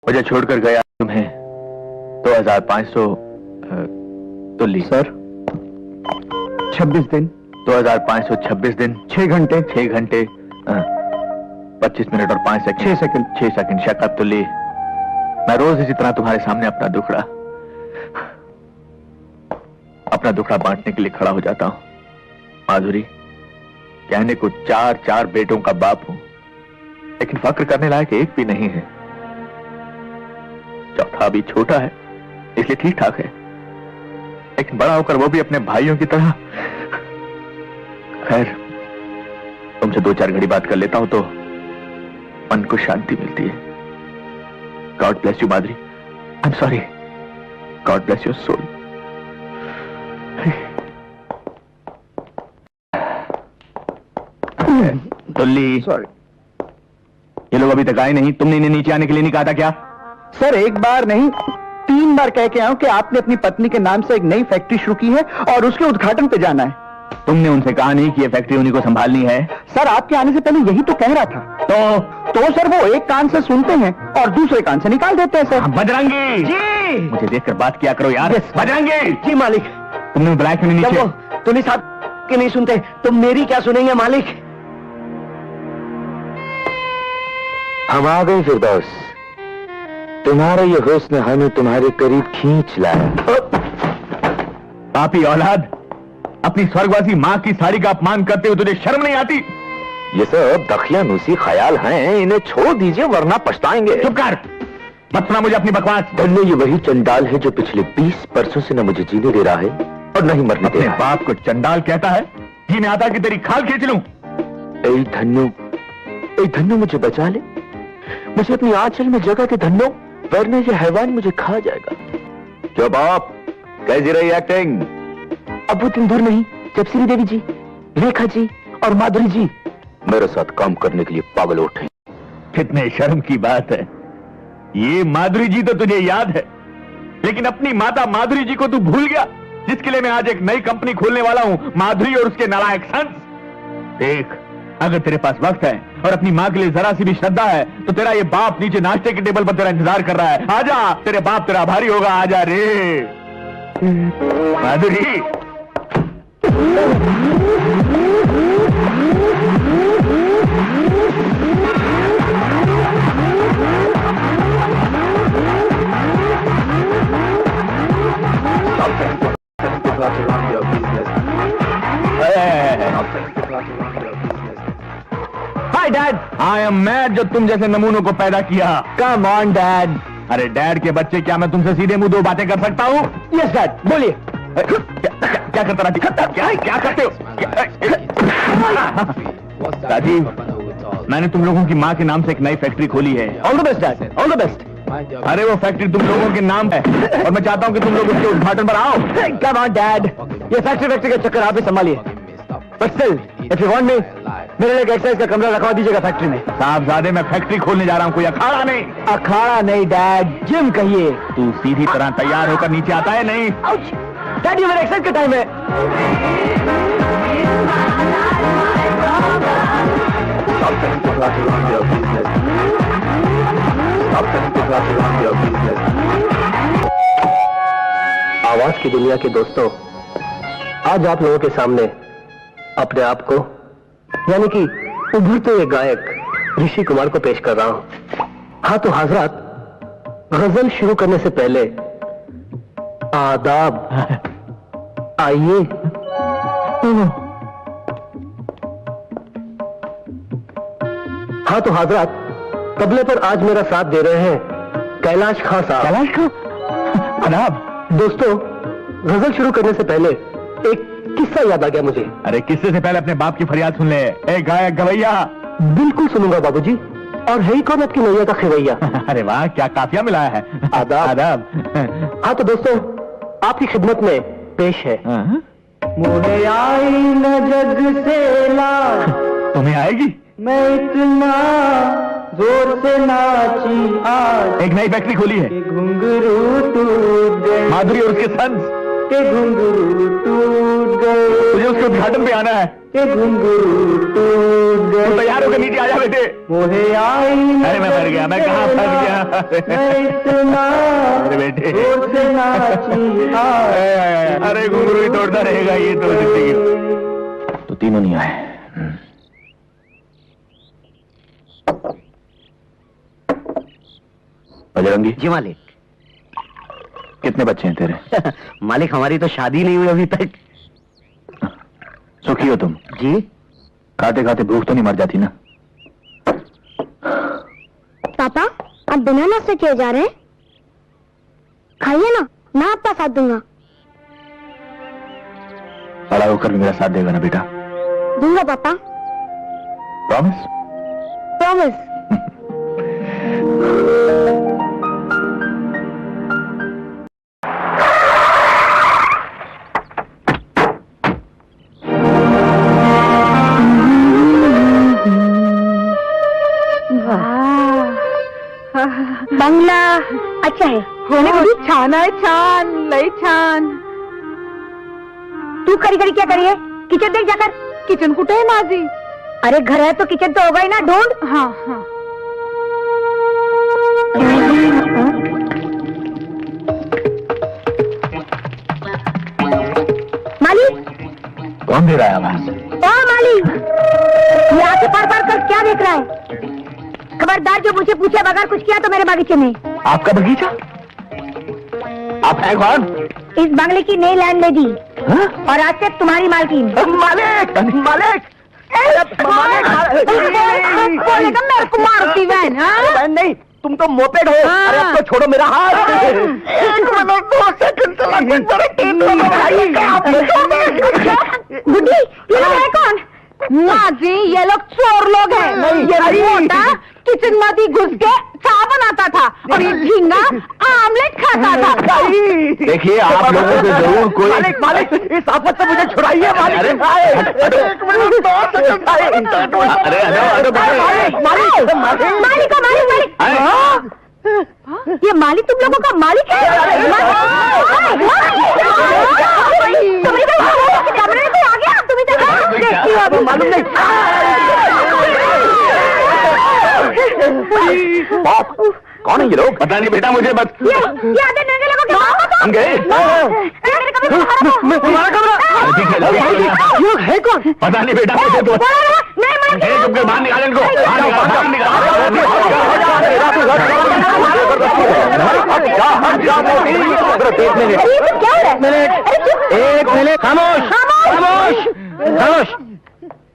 मुझे छोड़कर गया तुम्हें 2500 तुल्ली। सर 26 दिन 2526 दिन 6 घंटे 6 घंटे 25 मिनट और 5 सेकंड 6 सेकंड शक तुल्ली। मैं रोज इसी तरह तुम्हारे सामने अपना दुखड़ा बांटने के लिए खड़ा हो जाता हूं। माधुरी, कहने को 4 बेटों का बाप हूं, लेकिन फक्र करने लायक एक भी नहीं है। चौथा अभी छोटा है, इसलिए ठीक ठाक है, लेकिन बड़ा होकर वो भी अपने भाइयों की तरह। खैर, तुमसे 2-4 घड़ी बात कर लेता हूं तो मन को शांति मिलती है। God bless you Madhuri. I am sorry. God bless your soul. Tulli, sorry. ये लोग अभी तक आए नहीं। तुमने इन्हें नीचे आने के लिए नहीं कहा था क्या? सर एक बार नहीं 3 बार कह के आया हूं कि आपने अपनी पत्नी के नाम से एक नई फैक्ट्री शुरू की है और उसके उद्घाटन पे जाना है। तुमने उनसे कहा नहीं कि ये फैक्ट्री उन्हीं को संभालनी है? सर आपके आने से पहले यही तो कह रहा था। तो सर वो एक कान से सुनते हैं और दूसरे कान से निकाल देते हैं सर। बजरंगी जी, मुझे देखकर बात किया करो यार। बजरंगी जी मालिक। तुमने बुलाया क्यों नहीं नीचे? तुम साहब के नहीं सुनते, तुम मेरी क्या सुनेंगे मालिक? हम आ गए फिरदौस। तुम्हारा ये हुस्न हमें तुम्हारे करीब खींच लाया। आप ही औलाद, अपनी स्वर्गवासी माँ की साड़ी का अपमान करते हुए तुझे शर्म नहीं आती? ये सब दखियानुसी ख्याल हैं, इन्हें छोड़ दीजिए वरना पछताएंगे। चुप कर, मत सुना मुझे अपनी बकवास। धन्य ये वही चंडाल है जो पिछले 20 वर्षों से न मुझे जीने दे रहा है और न ही मरने दे रहा है। बाप को चंडाल कहता है? जीने आता कि तेरी खाल खींच लूं? ऐ धन्यो मुझे बचा ले, मुझे अपनी आंचल में जगह के धन्यो, वरना ये हैवान मुझे खा जाएगा। क्यों बाप, कैसी रही एक्टिंग? अब वो दिन दूर नहीं जब श्रीदेवी जी, रेखा जी और माधुरी जी मेरे साथ काम करने के लिए पागल उठे। कितने शर्म की बात है। ये माधुरी जी तो तुझे याद है, लेकिन अपनी माता माधुरी जी को तू भूल गया, जिसके लिए मैं आज एक नई कंपनी खोलने वाला हूं, माधुरी और उसके नालायक सन्स। देख, अगर तेरे पास वक्त है और अपनी माँ के लिए जरा सी भी श्रद्धा है तो तेरा ये बाप नीचे नाश्ते के टेबल पर तेरा इंतजार कर रहा है। आजा, तेरे बाप तेरा आभारी होगा। आजा रे Madhuri. Hi dad, I am mad जो तुम जैसे नमूनों को पैदा किया। Come on dad. अरे डैड के बच्चे, क्या मैं तुमसे सीधे मुंह 2 बातें कर सकता हूँ? यस डैड, बोलिए। क्या करता राजीव? क्या करते हो? राजीव, मैंने तुम लोगों की माँ के नाम से एक नई फैक्ट्री खोली है। All the best dad, all the best. अरे वो फैक्ट्री तुम लोगों के नाम है और मैं चाहता हूँ कि तुम लोग उसके उद्घाटन पर आओ। कम ऑन डैड, ये फैक्ट्री का चक्कर आप ही संभालिए। But still, if you want me, मेरे लिए एक एक्सरसाइज का कमरा रखवा दीजिएगा फैक्ट्री में। साहबजादे, मैं फैक्ट्री खोलने जा रहा हूँ, कोई अखाड़ा नहीं। अखाड़ा नहीं डैड, जिम कहिए। तू सीधी तरह तैयार होकर नीचे आता है? नहीं डैड, ये मेरे एक्सरसाइज का टाइम है। आवाज की दुनिया के दोस्तों, आज आप लोगों के सामने अपने आप को, यानी कि उभरते हुए गायक ऋषि कुमार को पेश कर रहा हूं। हाँ तो हजरात, गजल शुरू करने से पहले आदाब। आइए। हाँ तो हजरात, तबले पर आज मेरा साथ दे रहे हैं कैलाश खां साहब। कैलाश खां? आदाब। दोस्तों, गजल शुरू करने से पहले एक किस्सा याद आ गया मुझे। अरे किस्से से पहले अपने बाप की फरियाद सुन ले। ए गायक गवैया। बिल्कुल सुनूंगा बाबूजी। और है ही कौन आपकी नैया का खिवैया? अरे वाह, क्या काफिया मिलाया है। आदाब। आदाब। हाँ तो दोस्तों, आपकी खिदमत में पेश है मुझे आई न जग से ला। तुम्हें आएगी? मैं इतना जोर से नाची आज, एक नई फैक्ट्री खोली है, घुंघरू टूट गए। माधुरी और उसके सन्स के घुंघरू टूट गए। तुझे उसके उद्घाटन पे आना है। तैयार होकर नीचे आ जा बेटे। मोहे आई अरे मैं मर गया, मैं कहाँ फंस गया। अरे बेटे, अरे घुंघरू ही तोड़ता रहेगा ये तो जिंदगी। तो तीनों नहीं आए। बजरंगी जी मालिक। कितने बच्चे हैं तेरे? मालिक हमारी तो शादी नहीं हुई अभी तक। सुखी हो तुम? जी। खाते खाते भूख तो नहीं मर जाती ना? पापा आप बिना नाश्ते किए जा रहे हैं? खाइए ना, मैं आपका साथ दूंगा। बड़ा होकर भी मेरा साथ देगा ना बेटा? दूंगा पापा, प्रॉमिस? प्रॉमिस। बंगला अच्छा आहे. छान आहे, छान, लई छान. तू खरी खरी क्या करिए? किचन देख जाकर. किचन कुठे आहे माझी? अरे घर है तो किचन तो होगा ही ना, ढूंढ. हाँ हाँ. माली, कौन दे रहा है आवाज? ओ माली, ये आके पार पार कर क्या देख रहा है? खबरदार जो मुझे पूछे बगैर कुछ किया तो मेरे बगीचे में. आपका बगीचा? आप हैं कौन? इस बंगले की नई लैंडलेडी और आज से तुम्हारी मालकिन. मालिक, मालिक, बोलेगा मेरे को मारती बहन. बहन नहीं, तुम तो मोपेड हो. अरे अब तो छोड़ो मेरा हाथ. गुड्डी, ये लोग है कौन? माझी ये लोग चोर लोग हैं. ये मोटा किचन मध्ये घुस के चाय बनाता था और ये झींगा आमलेट खाता था. देखिए आप लोगों से जरूर कोई मालिक इस आफत से मुझे छुड़ाइए मालिक. अरे मालिक को मालिक. ये मालिक तुम लोगों का मालिक है? कमरे में आ गया तुम इधर. देखती हो अभी मालूम नहीं. कौन है ये लोग? पता नहीं बेटा मुझे. बस ये आधे नंगे लोगों के हम गए. तुम्हारा कमरा है कौन? पता नहीं बेटा मुझे तो. चुप कर, बाहर निकाल इनको. एक मिनट. खामोश खामोश खामोश.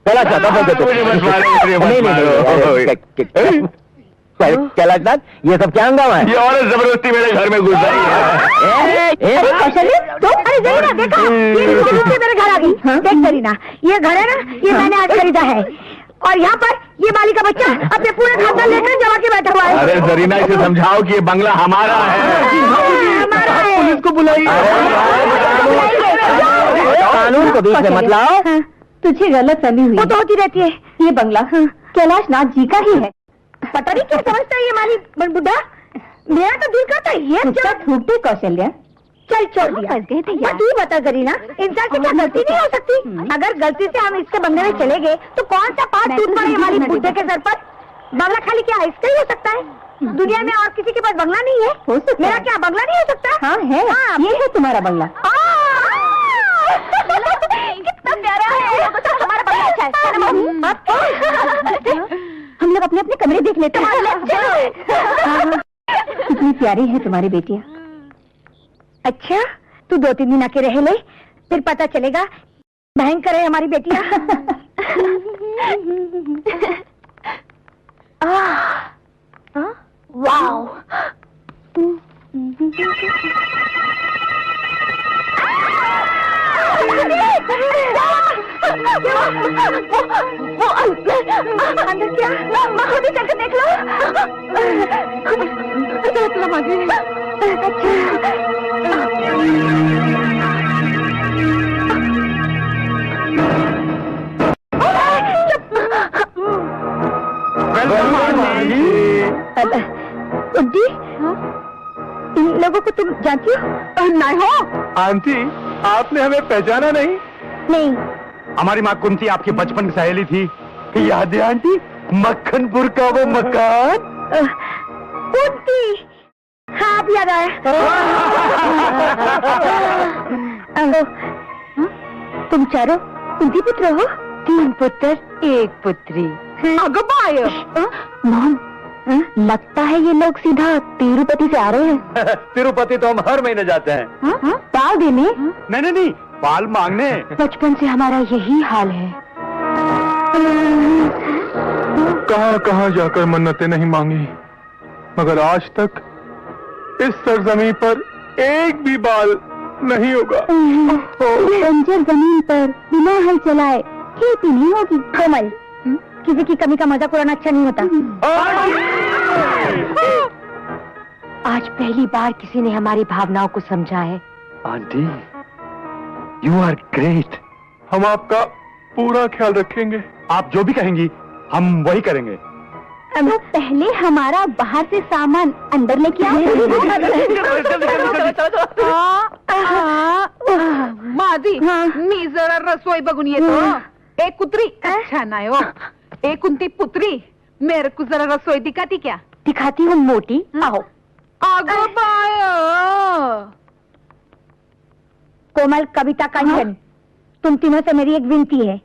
चला चाहता हूँ कैलाशनाथ, ये सब क्या हंगामा है? ये औरत जबरदस्ती मेरे घर में घुस आई है. कौशल्य तो अरे जरीना देखा, ये जबरदस्ती मेरे घर आ गई. देख जरीना, ये घर है ना, ये मैंने आज खरीदा है और यहाँ पर ये माली का बच्चा अपने पूरे खानदान लेकर जमा के बैठा हुआ है. अरे जरीना इसे समझाओ कि ये बंगला हमारा है. हमारा है. पुलिस को बुलाइए. कानून को बीच में मत लाओ. तुझे गलत फहमी हुई. वो तो होती रहती है. ये बंगला कैलाशनाथ जी का ही है. पता नहीं क्या समझता है ये माली बुड्ढा. मेरा तो दिल करता है ये छूटे कौशल्या. चल छोड़ दिया. गए थे बस तू बता जरीना, इंसान से क्या गलती नहीं हो सकती? अगर गलती से हम इसके बंगले में चले गए तो कौन सा पाप टूट पड़े हमारी बुड्ढे के सर पर? बंगला खाली क्या इसका ही हो सकता है? दुनिया में और किसी के पास बंगला नहीं है? हो सकता मेरा है. क्या बंगला नहीं हो सकता? हाँ है. ये है तुम्हारा बंगला. कितना प्यारा है. हमारा बंगला अच्छा है. हम लोग अपने अपने कमरे देख लेते हैं. कितनी प्यारी है तुम्हारी बेटियाँ. अच्छा, तू 2-3 दिन आके रह ले, फिर पता चलेगा भयंकर है हमारी बेटियाँ. वाओ. अंदर क्या? वहाँ भी चल के देख लो. उड्डी, इन लोगों को तुम जानती हो? नहीं हो. आंटी, आपने हमें पहचाना नहीं? नहीं, हमारी माँ कुंती आपकी बचपन की सहेली थी। याद है आंटी, मक्खनपुर का वो मकान? कुंती, हाँ अब याद आया। तुम चारों कुंती पुत्र हो? 3 पुत्र 1 पुत्री। अगं बाय, मॉम, लगता है ये लोग सीधा तिरुपति से आ रहे हैं। तिरुपति तो हम हर महीने जाते हैं। पाल देने? नहीं, पाल मांगने। बचपन से हमारा यही हाल है। कहां कहां जाकर मन्नतें नहीं मांगी, मगर आज तक इस सरजमीन पर एक भी बाल नहीं होगा। बंजर जमीन पर बिना हल चलाए खेती नहीं होगी। कोमल, किसी की कमी का मजाक उड़ाना अच्छा नहीं होता। आज पहली बार किसी ने हमारी भावनाओं को समझा है। Aunty, you are great. हम आपका पूरा ख्याल रखेंगे। आप जो भी कहेंगी हम वही करेंगे। तो पहले हमारा बाहर से सामान अंदर लेके आओ। माझी, मी जरा रसोई बघून येतो। एक कुत्री अच्छा नाही हो, एक कुंती पुत्री, मेरे को जरा रसोई दिखाती क्या? दिखाती हूँ मोटी, आओ। अगं बाय, कोमल, कविता, कंचन, तुम तीनों से मेरी एक विनती है,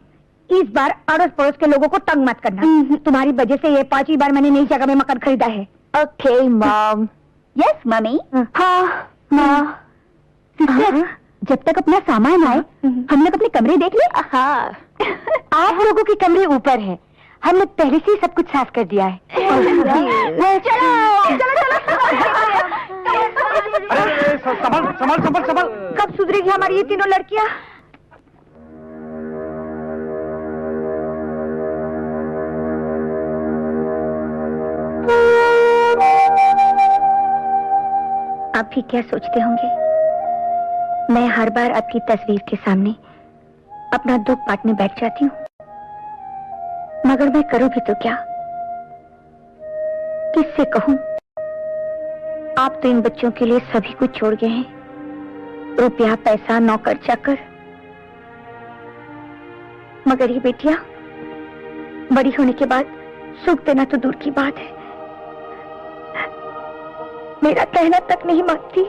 इस बार अड़ोस पड़ोस के लोगों को तंग मत करना। तुम्हारी वजह से ये 5वीं बार मैंने नई जगह में मकान खरीदा है। Okay mom. Yes mummy. हाँ माँ। सिस्टर, जब तक अपना सामान आए हम लोग अपने कमरे देख ले। हाँ। आप लोगों के कमरे ऊपर है, हमने पहले से ही सब कुछ साफ कर दिया है। संभल। कब सुधरेगी हमारी ये तीनों लड़कियां? आप भी क्या सोचते होंगे, मैं हर बार आपकी तस्वीर के सामने अपना दुख बांटने बैठ जाती हूँ, मगर मैं करूँ भी तो क्या, किससे कहूँ? आप तो इन बच्चों के लिए सभी कुछ छोड़ गए हैं, रुपया, पैसा, नौकर चाकर, मगर ये बेटियां बड़ी होने के बाद सुख देना तो दूर की बात है, मेरा कहना तक नहीं मानती।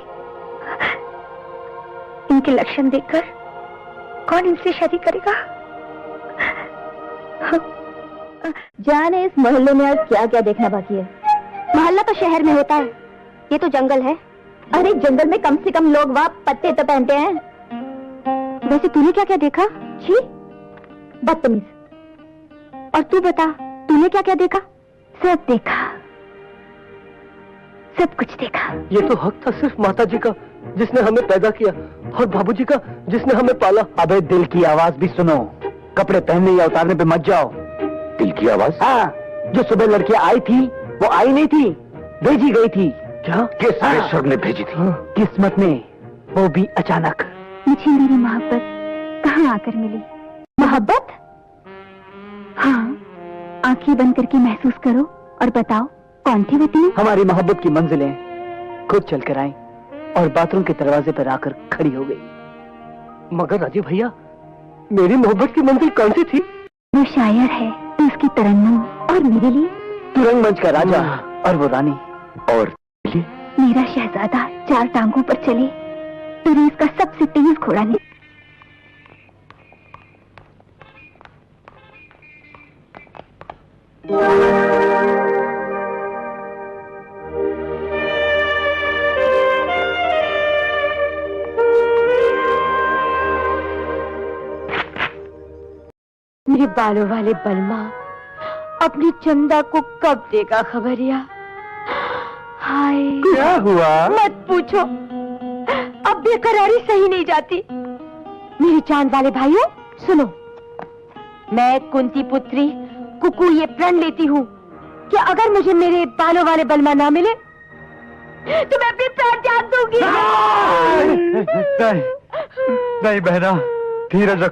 इनके लक्षण देखकर कौन इनसे शादी करेगा? जाने इस मोहल्ले में आज क्या क्या देखना बाकी है। मोहल्ला तो शहर में होता है, ये तो जंगल है। अरे जंगल में कम से कम लोग वहाँ पत्ते तो पहनते हैं। वैसे तूने क्या क्या देखा? छी, बदतमीज। और तू बता, तूने क्या क्या देखा? सब देखा, सब कुछ देखा। ये तो हक था सिर्फ माता जी का जिसने हमें पैदा किया, और बाबूजी का जिसने हमें पाला। अबे दिल की आवाज भी सुनो, कपड़े पहनने या उतारने पे मत जाओ। दिल की आवाज? हाँ, जो सुबह लड़कियां आई थी वो आई नहीं थी, भेजी गई थी। क्या? किस प्रेशर ने भेजी थी? किस्मत ने, वो भी अचानक। मुझे मेरी मोहब्बत कहाँ आकर मिली? मोहब्बत? हाँ, आंखें बंद करके महसूस करो और बताओ कौन थी वो तीनों? हमारी मोहब्बत की मंजिलें खुद चलकर आई और बाथरूम के दरवाजे पर आकर खड़ी हो गई। मगर राजीव भैया, मेरी मोहब्बत की मंजिल कौन सी थी? वो शायर है तो उसकी तरन्नुम, और मेरे लिए तू रंगमंच का राजा और वो रानी, और मेरा शहजादा 4 टांगों पर चले तो रेस का सबसे तेज घोड़ा नहीं। मेरे बालों वाले बलमा अपनी चंदा को कब देगा खबरिया? हाय, क्या हुआ? मत पूछो, अब बेकरारी सही नहीं जाती। मेरी चांद वाले भाइयों सुनो, मैं कुंती पुत्री कुकू ये प्रण लेती हूँ कि अगर मुझे मेरे बालों वाले बलमा ना मिले तो मैं अपनी प्राण त्याग दूंगी। नहीं बहना, धीरज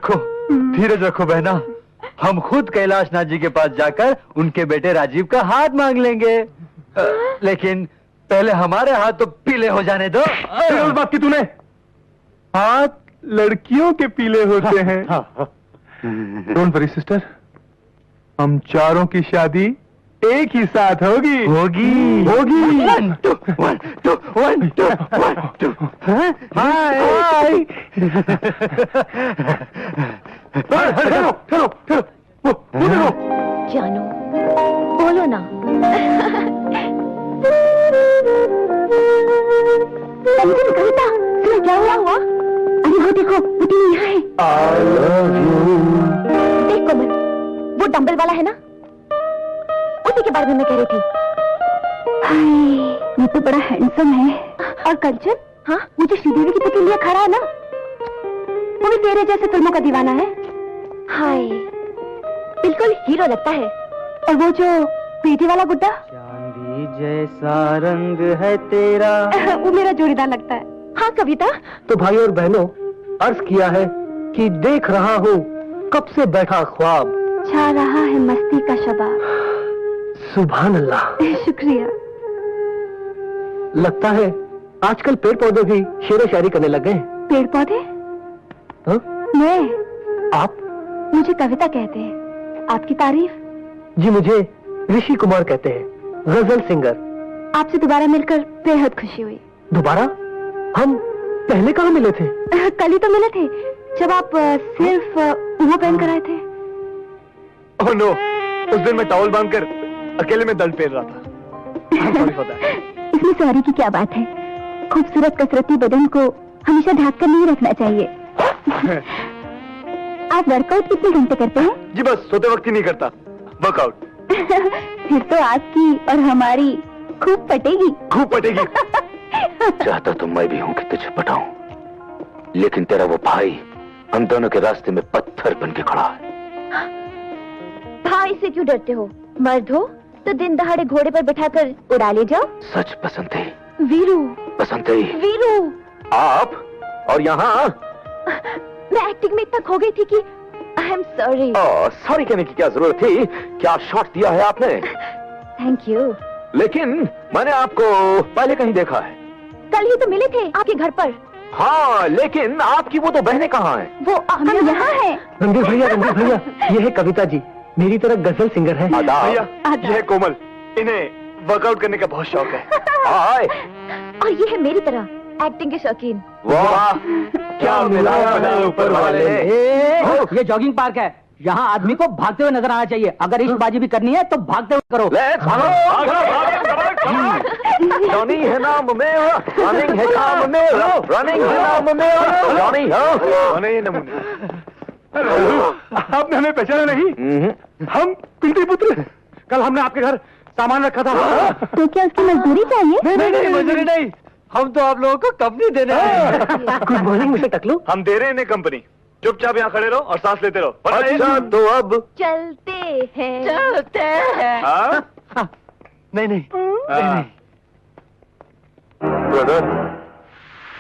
रखो बहना। हम खुद कैलाशनाथ जी के पास जाकर उनके बेटे राजीव का हाथ मांग लेंगे, लेकिन पहले हमारे हाथ तो पीले हो जाने दो। उस बात की तूने? हाथ लड़कियों के पीले होते हैं, डोंट वरी सिस्टर, हम चारों की शादी एक ही साथ होगी। होगी। 1 2 1 2 1 2 1 2। हाय चलो वो देखो। जानू बोलो ना। कविता सुनो क्या हुआ? अरे वो देखो वो टीवी यहाँ है। I love you। देख कोमल, वो डंबल वाला है ना, उसी के बारे में मैं कह रही थी। हाय ये तो बड़ा हैंडसम है। और कंचन, हाँ वो जो श्रीदेवी की पुतलिया खड़ा है ना, वो भी तेरे जैसे फिल्मों का दीवाना है। हाय बिल्कुल हीरो लगता है। और वो जो बेटी वाला गुड्डा, चांदी जैसा रंग है तेरा, वो मेरा जोड़ीदार लगता है। हाँ कविता, तो भाई और बहनों, अर्ज किया है कि देख रहा हूँ कब से बैठा ख्वाब, छा रहा है मस्ती का शबाब। सुभान अल्लाह। शुक्रिया। लगता है आजकल पेड़ पौधे भी शेर व शायरी करने लग गए। पेड़ पौधे? हाँ? मैं? आप? मुझे कविता कहते हैं। आपकी तारीफ? जी मुझे ऋषि कुमार कहते हैं, गजल सिंगर। आपसे दोबारा मिलकर बेहद खुशी हुई। दोबारा? हम पहले कहाँ मिले थे? कल ही तो मिले थे, जब आप सिर्फ वो पहन कर आए थे। ओह नो, उस दिन मैं टॉवल बांधकर अकेले में दल फेर रहा था। Sorry for that. इसमें सॉरी की क्या बात है? खूबसूरत कसरती बदन को हमेशा ढक कर नहीं रखना चाहिए। आप वर्कआउट कितने घंटे करते हैं? जी बस सोते वक्त ही नहीं करता, वर्कआउट। फिर तो आपकी और हमारी खूब पटेगी। खूब पटेगी। चाहता तो मैं भी हूं कि तुझे पटाऊं, लेकिन तेरा वो भाई हम दोनों के रास्ते में पत्थर बन के खड़ा है। भाई से क्यों डरते हो? मर्द हो तो दिन दहाड़े घोड़े पर बिठाकर उड़ा ले जाओ। सच पसंद है वीरू। पसंद है। वीरू, आप और यहाँ मैं एक्टिंग में इतना खो गई थी कि आई एम सॉरी। सॉरी कहने की क्या जरूरत थी? क्या शॉट दिया है आपने? Thank you. लेकिन मैंने आपको पहले कहीं देखा है। कल ही तो मिले थे आपके घर पर। हाँ, लेकिन आपकी वो तो बहनें कहाँ हैं? वो हम यहाँ हैं। रणधीर भैया, ये है कविता जी, मेरी तरह गजल सिंगर है। भैया, ये है कोमल, इन्हें वर्कआउट करने का बहुत शौक है। हाय। और ये है मेरी तरह एक्टिंग के शौकीन। वाह, क्या मिलाया बना ऊपर वाले। ये जॉगिंग पार्क है, यहाँ आदमी को भागते हुए नजर आना चाहिए। अगर इश्कबाजी भी करनी है तो भागते हुए करो। रनिंग है नाम मेरा, रनिंग है काम मेरा, रनिंग है नाम मेरा, रनिंग है नमूने। आपने हमें पहचाना नहीं? हम कुंती पुत्र। कल हमने आपके घर सामान रखा था। तो क्या उसकी मजदूरी चाहिए? नहीं मजदूरी नहीं, हम तो आप लोगों को कंपनी देने आए। गुड मॉर्निंग मिस्टर टकलू। हम दे रहे हैं इन्हें कंपनी, चुपचाप यहाँ खड़े रहो और सांस लेते रहो। अच्छा तो अब चलते हैं। हाँ? नहीं ब्रदर,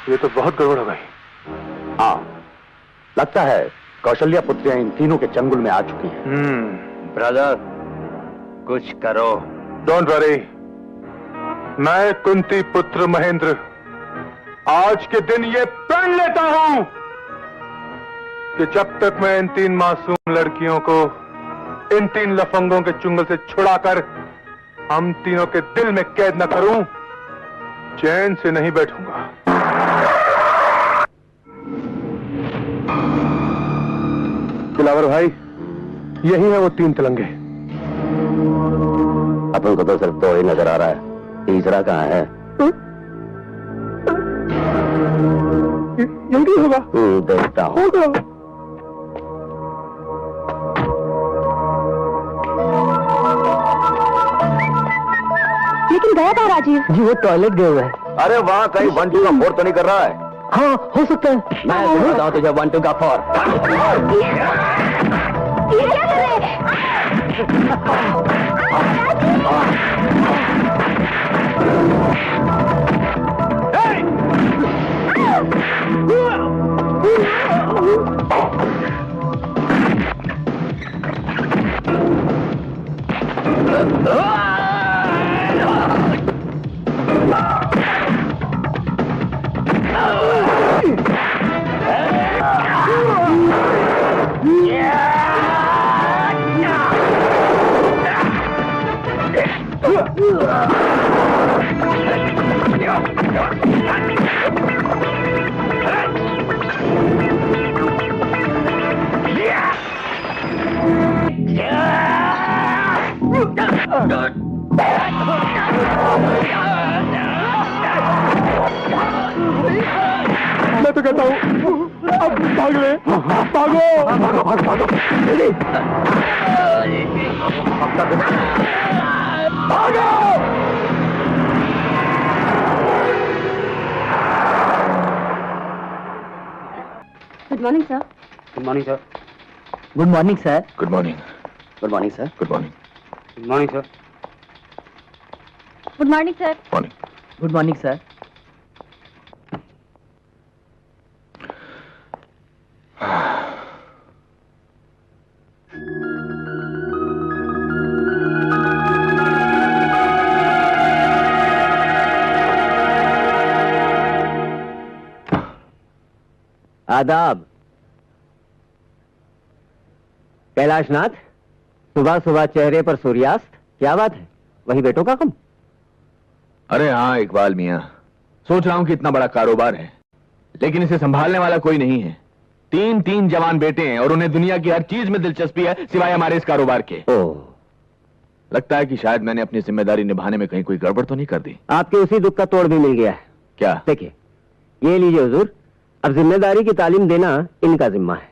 ये तो बहुत गड़बड़ हो गई। हाँ, लगता है कौशल्या पुत्रियां इन तीनों के चंगुल में आ चुकी हैं। ब्रदर, कुछ करो। डोंट वरी, मैं कुंती पुत्र महेंद्र आज के दिन ये प्रण लेता हूं कि जब तक मैं इन 3 मासूम लड़कियों को इन 3 लफंगों के चुंगल से छुड़ाकर हम तीनों के दिल में कैद न करूं, चैन से नहीं बैठूंगा। दिलावर भाई, यही है वो 3 तिलंगे। अपन को तो सिर्फ 2 ही नजर आ रहा है, तीसरा कहाँ है? यही होगा। देखता हूँ। लेकिन गया था राजीव? जी वो टॉयलेट गए हुए हैं। अरे वहाँ कहीं 1 2 का 4 तो नहीं कर रहा है? हाँ हो सकता है। मैं बताता हूँ तुझे 1 2 का 4। ये क्या कर रहे हैं? Yeah! कहता हूँ, अब भाग ले, भागो। Good morning sir. Good morning sir. Good morning sir. Good morning. Good morning sir. Good morning. Good morning sir. Good morning sir. Morning. Good morning sir. आदाब। कैलाशनाथ, सुबह सुबह चेहरे पर सूर्यास्त, क्या बात है? वही बेटों का कम? अरे हाँ इकबाल मियां, सोच रहा हूं कि इतना बड़ा कारोबार है लेकिन इसे संभालने वाला कोई नहीं है। 3 जवान बेटे हैं और उन्हें दुनिया की हर चीज में दिलचस्पी है सिवाय हमारे इस कारोबार के। लगता है कि शायद मैंने अपनी जिम्मेदारी निभाने में कहीं कोई गड़बड़ तो नहीं कर दी। आपके उसी दुख का तोड़ भी मिल गया है। क्या? देखिए, ये लीजिए हुजूर, अब जिम्मेदारी की तालीम देना इनका जिम्मा है।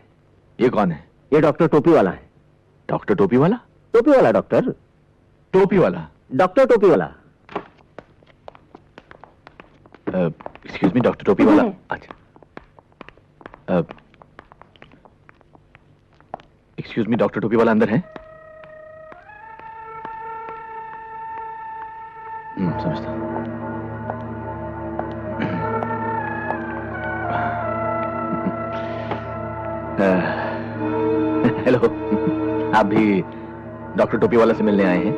ये कौन है? ये डॉक्टर टोपी वाला है। डॉक्टर टोपी वाला? टोपी वाला डॉक्टर। टोपी वाला? डॉक्टर टोपी वाला। एक्सक्यूज मी, डॉक्टर टोपी वाला? अच्छा, एक्सक्यूज मी, डॉक्टर टोपी वाला अंदर है? समझता हूं। हेलो, आप भी डॉक्टर टोपी वाला से मिलने आए हैं?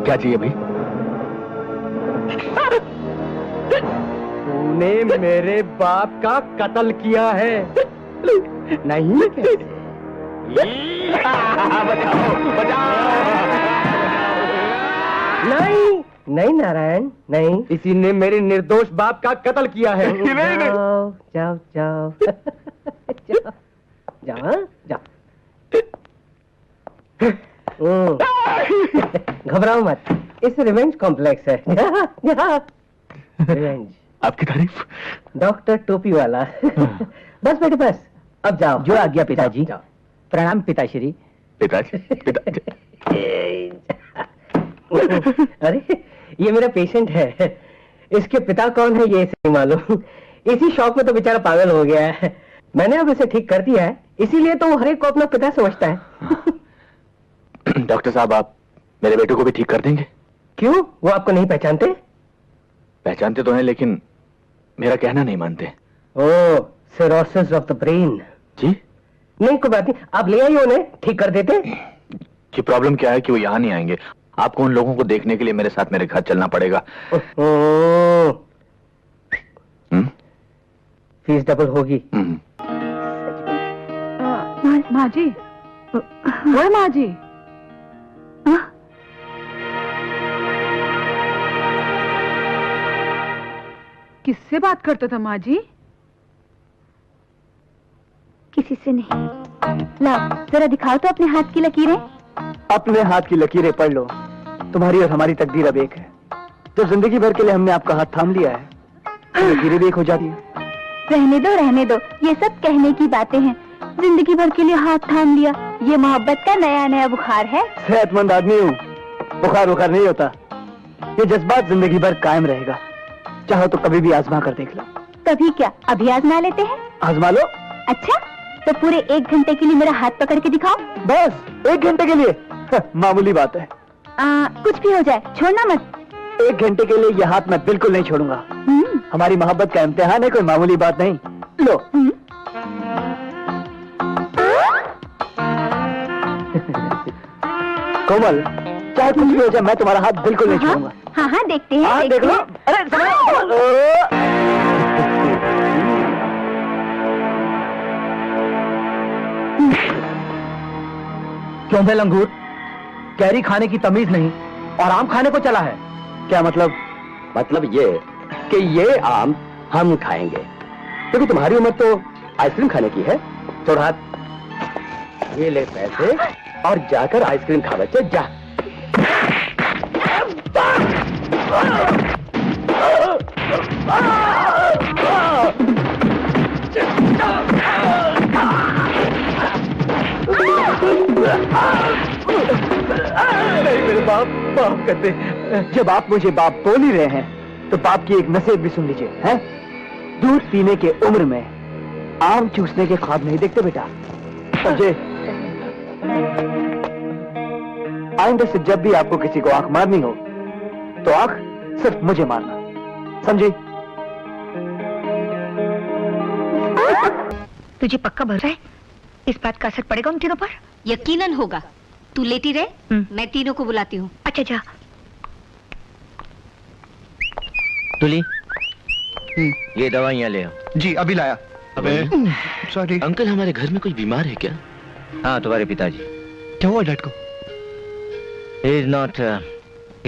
क्या चाहिए भाई? तूने मेरे बाप का कत्ल किया है, नहीं? नहीं नहीं नारायण, नहीं, इसी ने मेरे निर्दोष बाप का कत्ल किया है। जाओ जाओ जाओ जाओ जाओ जाओ। घबराओ मत, इस रिवेंज कॉम्प्लेक्स है। रिवेंज। आपकी तारीफ। डॉक्टर टोपी वाला। बस बेटे बस, अब जाओ। जो आ गया पिताजी। प्रणाम पिताश्री। पिताजी? अरे ये मेरा पेशेंट है, इसके पिता कौन है ये इसे नहीं मालूम। इसी शौक में तो बेचारा पागल हो गया है। मैंने अब इसे ठीक कर दिया है, इसीलिए तो वो हर एक को अपना पिता समझता है। डॉक्टर साहब, आप मेरे बेटे को भी ठीक कर देंगे? क्यों, वो आपको नहीं पहचानते? पहचानते तो हैं लेकिन मेरा कहना नहीं मानते। ओह, सिरोसिस ऑफ द ब्रेन। जी? नहीं कोई बात नहीं, आप ले आइए उन्हें, ठीक कर देते। कि प्रॉब्लम क्या है कि वो यहाँ नहीं आएंगे। आपको उन लोगों को देखने के लिए मेरे साथ मेरे घर चलना पड़ेगा। फीस डबल होगी। माँ जी, वो माँ जी, किससे बात करता था माँ जी? किसी से नहीं। लाओ जरा दिखाओ तो अपने हाथ की लकीरें। अपने हाथ की लकीरें पढ़ लो, तुम्हारी और हमारी तकदीर अब एक है। तो जिंदगी भर के लिए हमने आपका हाथ थाम लिया है, लकीरें भी एक हो जाती है। रहने दो, ये सब कहने की बातें हैं। जिंदगी भर के लिए हाथ थाम लिया, ये मोहब्बत का नया नया बुखार है। सेहतमंद आदमी हूँ, बुखार बुखार नहीं होता। ये जज्बात जिंदगी भर कायम रहेगा, चाहो तो कभी भी आजमा कर देख लो। कभी क्या, अभी आजमा लेते हैं। आजमा लो। अच्छा, तो पूरे 1 घंटे के लिए मेरा हाथ पकड़ के दिखाओ। बस 1 घंटे के लिए? मामूली बात है। कुछ भी हो जाए, छोड़ना मत। 1 घंटे के लिए यह हाथ मैं बिल्कुल नहीं छोड़ूंगा। हमारी मोहब्बत का इम्तिहान है, कोई मामूली बात नहीं। लो। कोमल, चाहे कुछ भी हो जाए, मैं तुम्हारा हाथ बिल्कुल नहीं छोड़ूंगा। हाँ हाँ, देखते हैं। हाँ देख लो। अरे क्यों बे लंगूर, कैरी खाने की तमीज नहीं और आम खाने को चला है। क्या मतलब? मतलब ये कि ये आम हम खाएंगे, क्योंकि तुम्हारी उम्र तो आइसक्रीम खाने की है। छोड़ हाथ, ये ले पैसे और जाकर आइसक्रीम खा बच्चे, जा। नहीं मेरे बाप, माफ कर दे। जब आप मुझे बाप बोल ही रहे हैं तो बाप की एक नसीहत भी सुन लीजिए। हैं? दूध पीने के उम्र में आम चूसने के ख्वाब नहीं देखते बेटा, समझे? आइंदा से जब भी आपको किसी को आंख मारनी हो तो आंख सिर्फ मुझे मारना, समझे? तुझे पक्का भरोसा है इस बात का असर पड़ेगा उन तीनों पर? यकीनन होगा। तू लेटी रहे, मैं तीनों को बुलाती हूँ। अच्छा जा। तुली, ये दवाइयाँ ले आओ। जी अभी लाया। अबे सॉरी अंकल, हमारे घर में कोई बीमार है क्या? हाँ, तुम्हारे पिताजी। क्या हुआ डैड को? He is not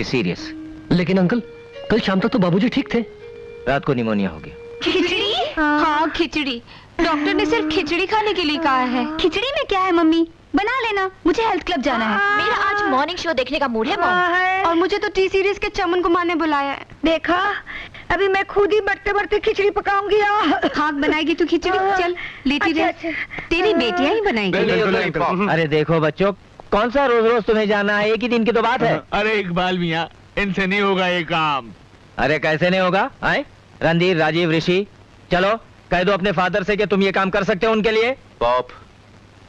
serious. लेकिन अंकल कल शाम तक तो बाबूजी ठीक थे। रात को निमोनिया हो गया। खिचड़ी? हाँ खिचड़ी। डॉक्टर ने सिर्फ खिचड़ी खाने के लिए कहा है। खिचड़ी में क्या है मम्मी? बना लेना, मुझे हेल्थ क्लब जाना है। मेरा आज मॉर्निंग शो देखने का मूड है मॉम। और मुझे तो टी सीरीज के चमन कुमार ने बुलाया है। देखा, अभी मैं खुद ही बढ़ते बढ़ते खिचड़ी पकाऊंगी। हाँ बनाएगी तू खिचड़ी? चल लेती रह। तेरी बेटियां ही बनाएंगी। अरे देखो बच्चों, कौन सा रोज रोज तुम्हें जाना है? एक ही दिन की तो बात है। अरे इकबाल मियाँ, इनसे नहीं होगा ये काम। अरे कैसे नहीं होगा? आए रणधीर, राजीव, ऋषि, चलो कह दो अपने फादर से कि तुम ये काम कर सकते हो उनके लिए। पाप,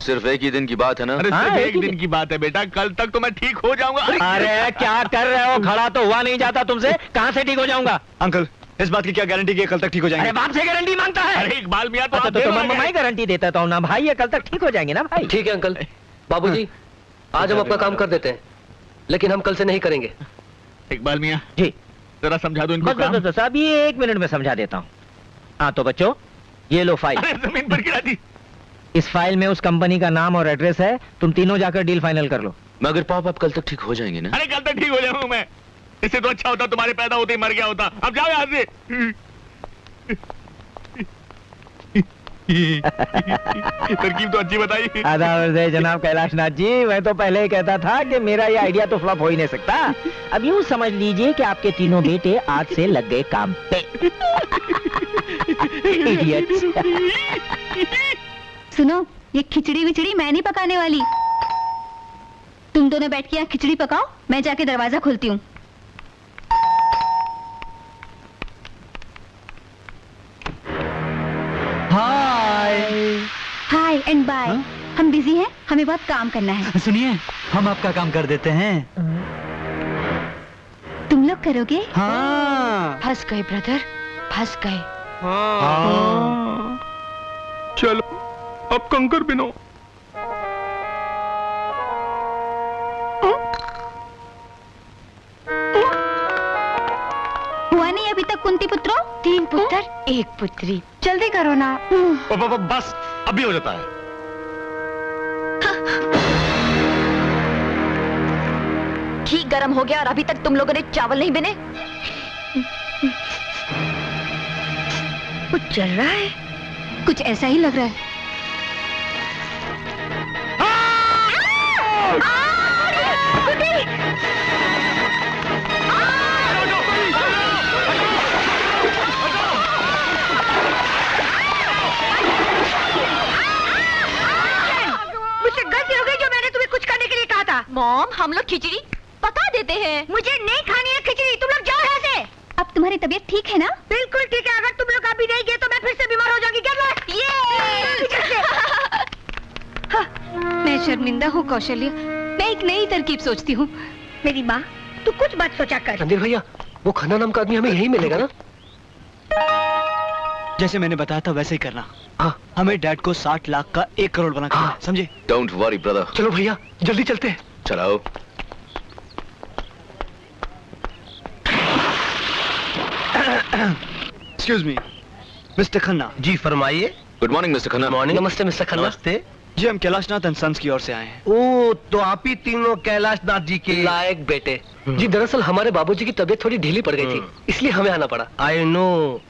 सिर्फ एक ही दिन की बात है ना? अरे हाँ, सिर्फ एक एक ही दिन की बात है बेटा, कल तक तो मैं ठीक हो जाऊंगा। अरे क्या कर रहे हो? खड़ा तो हुआ नहीं जाता तुमसे, कहाँ से ठीक हो जाऊंगा? अंकल इस बात की क्या गारंटी कि कल तक ठीक हो अरे बाप से गारंटी मांगता है? अरे इकबाल मियाँ तो अच्छा आप तो देर हो मैं गए। गारंटी देता हूँ ना भाई, ये कल तक ठीक हो जाएंगे ना भाई। ठीक है अंकल। बाबूजी आज हम अपना काम कर देते हैं, लेकिन हम कल से नहीं करेंगे। इकबाल मियाँ जी जरा समझा दो इनको काम। बस अभी 1 मिनट में समझा देता हूँ। हाँ तो बच्चों, ये लो फाइल। अरे जमीन पर गिरा दी। इस फाइल में उस कंपनी का नाम और एड्रेस है, तुम तीनों जाकर डील फाइनल कर लो। मगर पाप आप कल तक ठीक हो जाएंगे ना? अरे कल तक ठीक हो जाऊंगा मैं। इससे तो अच्छा होता तुम्हारे पैदा होते ही मर गया होता। अब जाओ यहाँ से। तरकीब तो अच्छी बताई। आदाब से जनाब कैलाश नाथ जी, मैं तो पहले ही कहता था कि मेरा ये आइडिया तो फ्लॉप हो ही नहीं सकता। अब यूँ समझ लीजिए कि आपके तीनों बेटे आज से लग गए काम पे। Idiots। सुनो, ये खिचड़ी विचड़ी मैं नहीं पकाने वाली। तुम दोनों बैठ के यहाँ खिचड़ी पकाओ, मैं जाके दरवाजा खोलती हूँ। हाय एंड बाय। हम बिजी हैं, हमें बहुत काम करना है। सुनिए, हम आपका काम कर देते हैं। तुम लोग करोगे? हाँ। फंस गए ब्रदर, फंस गए। चलो अब कंकर बिनो। हुआ नहीं अभी तक कुंती पुत्रों? 3 पुत्र 1 पुत्री। जल्दी करो ना। बस अभी हो जाता है। घी गर्म हो गया और अभी तक तुम लोगों ने चावल नहीं बने। कुछ चल रहा है। कुछ ऐसा ही लग रहा है। मुझसे गलती हो गई जो मैंने तुम्हें कुछ करने के लिए कहा था। मॉम, हम लोग खिचड़ी पका देते हैं। मुझे नहीं खानी है खिचड़ी, तुम लोग जाओ यहाँ से। अब तुम्हारी तबीयत ठीक है ना? बिल्कुल ठीक है। अगर तुम लोग अभी नहीं गए तो मैं फिर से बीमार हो जाऊंगी। क्या मैं शर्मिंदा हूँ कौशल्य, मैं एक नई तरकीब सोचती हूँ। मेरी माँ, तू कुछ बात सोचा कर। रणधीर भैया, वो खन्ना नाम का आदमी हमें यही मिलेगा ना? जैसे मैंने बताया था वैसे ही करना। हाँ। हमें डैड को 60 लाख का 1 करोड़ बना हाँ। समझे? Don't worry brother. चलो भैया जल्दी चलते हैं। चलाओ। Excuse me mister Khanna. जी फरमाइए। Good morning mister Khanna. Morning. नमस्ते मिस्टर खन्ना। नमस्ते। जी हम कैलाशनाथ एंड सन्स की ओर से आए हैं। ओ, तो आप ही तीनों कैलाशनाथ जी के लायक बेटे। जी दरअसल हमारे बाबूजी की तबीयत थोड़ी ढीली पड़ गई थी, इसलिए हमें आना पड़ा। आई नो,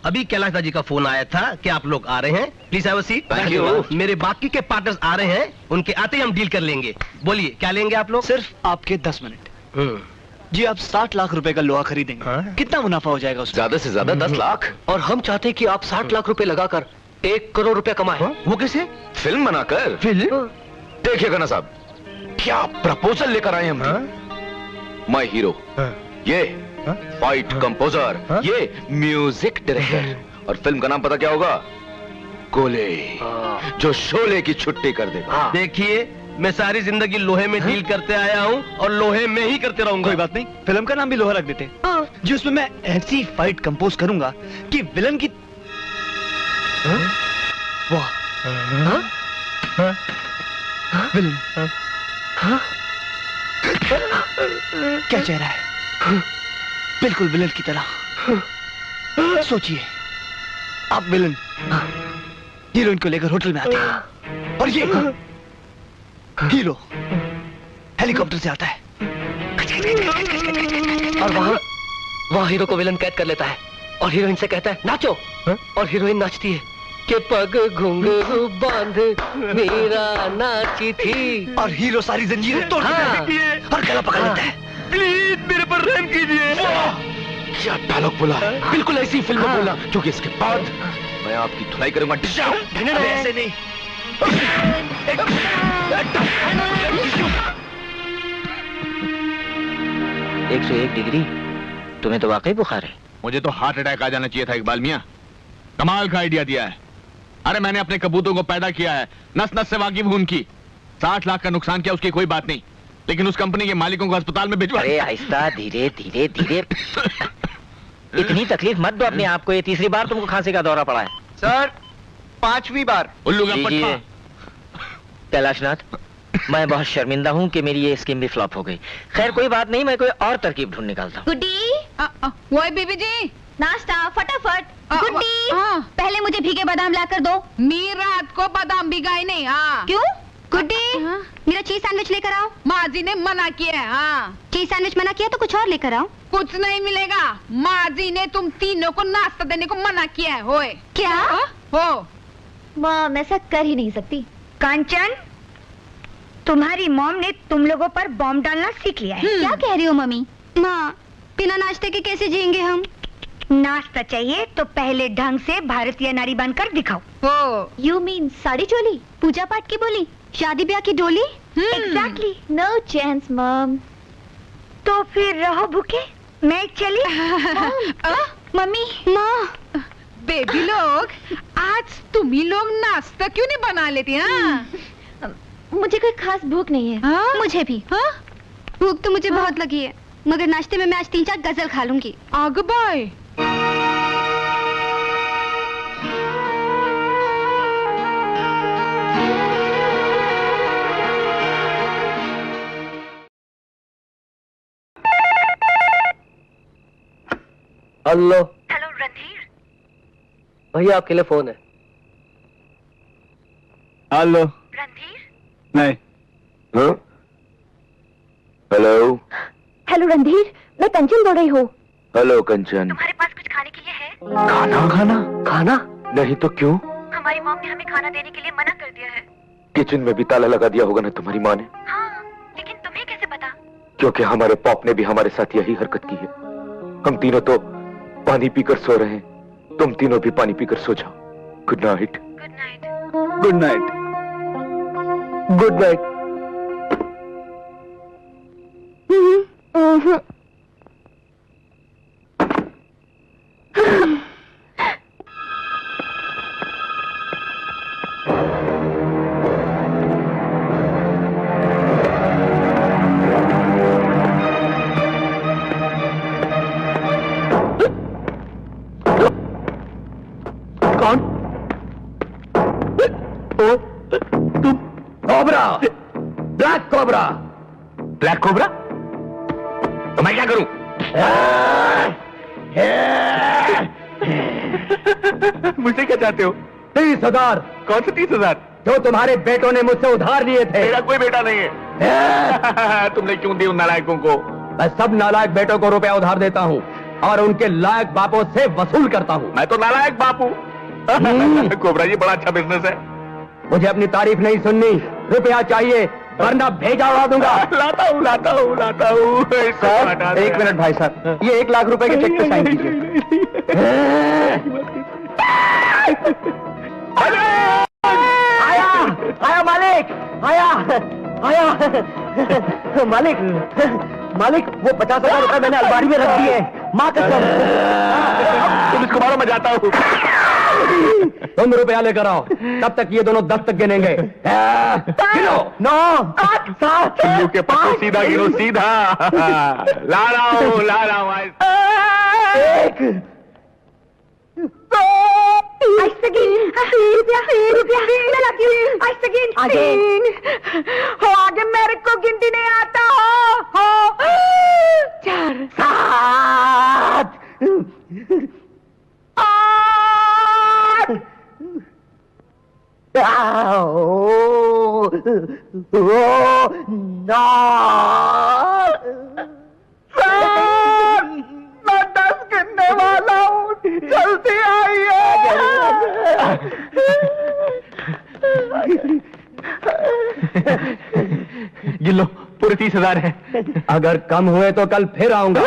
अभी कैलाशनाथ जी का फोन आया था कि आप लोग आ रहे हैं। Please have a seat. Thank you। मेरे बाकी के पार्टनर्स आ रहे हैं, उनके आते ही हम डील कर लेंगे। बोलिए क्या लेंगे आप लोग? सिर्फ आपके 10 मिनट। जी आप 60 लाख रुपए का लोहा खरीदेंगे। हाँ? कितना मुनाफा हो जाएगा उसमें? ज्यादा से ज्यादा 10 लाख। और हम चाहते हैं कि आप 60 लाख रुपए लगाकर 1 करोड़ रुपए कमाएं। वो कैसे? फिल्म बनाकर। फिल्म? देखिएगा ना साहब, क्या प्रपोजल लेकर आए हम। माय हीरो, ये फाइट कंपोजर, ये म्यूजिक डायरेक्टर, और फिल्म का नाम पता क्या होगा? कोले, जो शोले की छुट्टी कर देगा। देखिए, मैं सारी जिंदगी लोहे में डील करते आया हूँ और लोहे में ही करते रहूंगा। कोई बात नहीं, फिल्म का नाम भी लोहा रख देते। जी उसमें मैं ऐसी फाइट कंपोज करूंगा कि विलन की वाह विलन क्या चेहरा है, बिल्कुल विलन की तरह। सोचिए, आप विलन हीरोइन को लेकर होटल में आते हैं और ये हीरो हेलीकॉप्टर से आता है और वहाँ हीरो को विलन कैद कर लेता है और हीरोइन से कहता है नाचो, और हीरोइन नाचती है कि पग घुंघरू बांध मेरा नाची थी, और हीरो सारी जंजीरें तोड़ देती है और गला पकड़ लेता है। प्लीज मेरे पर रहम कीजिए। क्या डायलॉग बोला, बिल्कुल ऐसी फिल्म बोला, क्योंकि इसके बाद मैं आपकी धुलाई करूंगा। ऐसे नहीं। 101 डिग्री, तुम्हें तो वाकई बुखार है। मुझे तो हार्ट अटैक आ जाना चाहिए था इकबाल मियां। कमाल का आइडिया दिया है। अरे मैंने अपने कबूतरों को पैदा किया है, नस नस से वाकिफ हूं उनकी। 60 लाख का नुकसान किया, उसकी कोई बात नहीं, लेकिन उस कंपनी के मालिकों को अस्पताल में भिजवा। अरे आहिस्ता, धीरे धीरे धीरे। इतनी तकलीफ मत दो अपने आप को, ये तीसरी बार तुमको खांसी का दौरा पड़ा है। सर 5वीं बार। उल्लू का लीजिए। पट्टा। कैलाशनाथ, मैं बहुत शर्मिंदा हूँ कि मेरी ये स्कीम भी फ्लॉप हो गई। खैर कोई बात नहीं, मैं कोई और तरकीब ढूंढ निकालता हूँ। गुड्डी, वो बीबी जी, नाश्ता फटाफट। गुड्डी, पहले मुझे भीगे बादाम लाकर दो। मी रात को बादाम भिगाई नहीं। हाँ क्यों? गुड्डी, मेरा चीज सैंडविच लेकर आओ। माँ जी ने मना किया है। हाँ, चीज सैंडविच मना किया तो कुछ और लेकर आओ। कुछ नहीं मिलेगा, माँ जी ने तुम तीनों को नाश्ता देने को मना किया है। होए क्या? हो मॉम ऐसा कर ही नहीं सकती। कांचन, तुम्हारी मॉम ने तुम लोगों पर बॉम्ब डालना सीख लिया है। क्या कह रही हो मम्मी? माँ, बिना नाश्ते के कैसे जिएंगे हम? नाश्ता चाहिए तो पहले ढंग से भारतीय नारी बनकर दिखाओ। हो। यू मीन साड़ी चोली, पूजा पाठ की बोली, शादी ब्याह की डोली? एग्जैक्टली। No chance mom. तो फिर रहो भूखे, मैं चली। मम्मी, माँ। बेबी लोग, आज तुम ही लोग नाश्ता क्यों नहीं बना लेती? हाँ, मुझे कोई खास भूख नहीं है। हाँ? मुझे भी। हाँ? भूख तो मुझे बहुत लगी है, मगर नाश्ते में मैं आज 3-4 गजल खा लूंगी। आग बाय। हेलो। हेलो रणधीर। भैया आपके लिए फोन है। हेलो। रणधीर? नहीं। हेलो। हेलो रणधीर, मैं कंचन बोल रही हूँ। हेलो कंचन। तुम्हारे पास कुछ खाने के लिए है? खाना? खाना? नहीं तो क्यों? हमारी मॉम ने हमें खाना देने के लिए मना कर दिया है। किचन में भी ताला लगा दिया होगा ना तुम्हारी माँ ने। हाँ, लेकिन तुम्हें कैसे पता? क्योंकि हमारे पॉप ने भी हमारे साथ यही हरकत की है। हम तीनों तो पानी पीकर सो रहे हैं, तुम तीनों भी पानी पीकर सो जाओ। Good night. Good night. Good night. Good night. Cobra, black cobra. Black cobra? तो मैं क्या करूं? मुझसे क्या चाहते हो? 30,000। कौन से 30,000? जो तुम्हारे बेटों ने मुझसे उधार लिए थे। मेरा कोई बेटा नहीं है। तुमने क्यों दी उन नालायकों को? मैं सब नालायक बेटों को रुपया उधार देता हूँ और उनके लायक बापों से वसूल करता हूँ। मैं तो नालायक बापू। कोबरा जी बड़ा अच्छा बिजनेस है। मुझे अपनी तारीफ नहीं सुननी, रुपया चाहिए वरना भेजा उड़ा दूंगा। लाता हूँ लाता हूँ लाता हूँ। सर 1 मिनट भाई साहब, ये 1 लाख रुपए के चेक पे साइन कीजिए। आया मालिक, आया मालिक वो 50,000 रुपए मैंने अलमारी में रख दिए। माँ कसम। तुम इसको मारो, मैं जाता हूँ। तुम रुपया लेकर आओ, तब तक ये दोनों 10 तक गिनेंगे। गिनो। 9 8 7 चुल्लू के पत्ते सीधा गिनो, सीधा। ला रहा हूँ 1 आगे मेरे को गिनती नहीं आता हो। 4 7 मैं 10 गिनने वाला हूँ, जल्दी आइए। गिन लो, पूरे 30,000 है। अगर कम हुए तो कल फिर आऊंगा।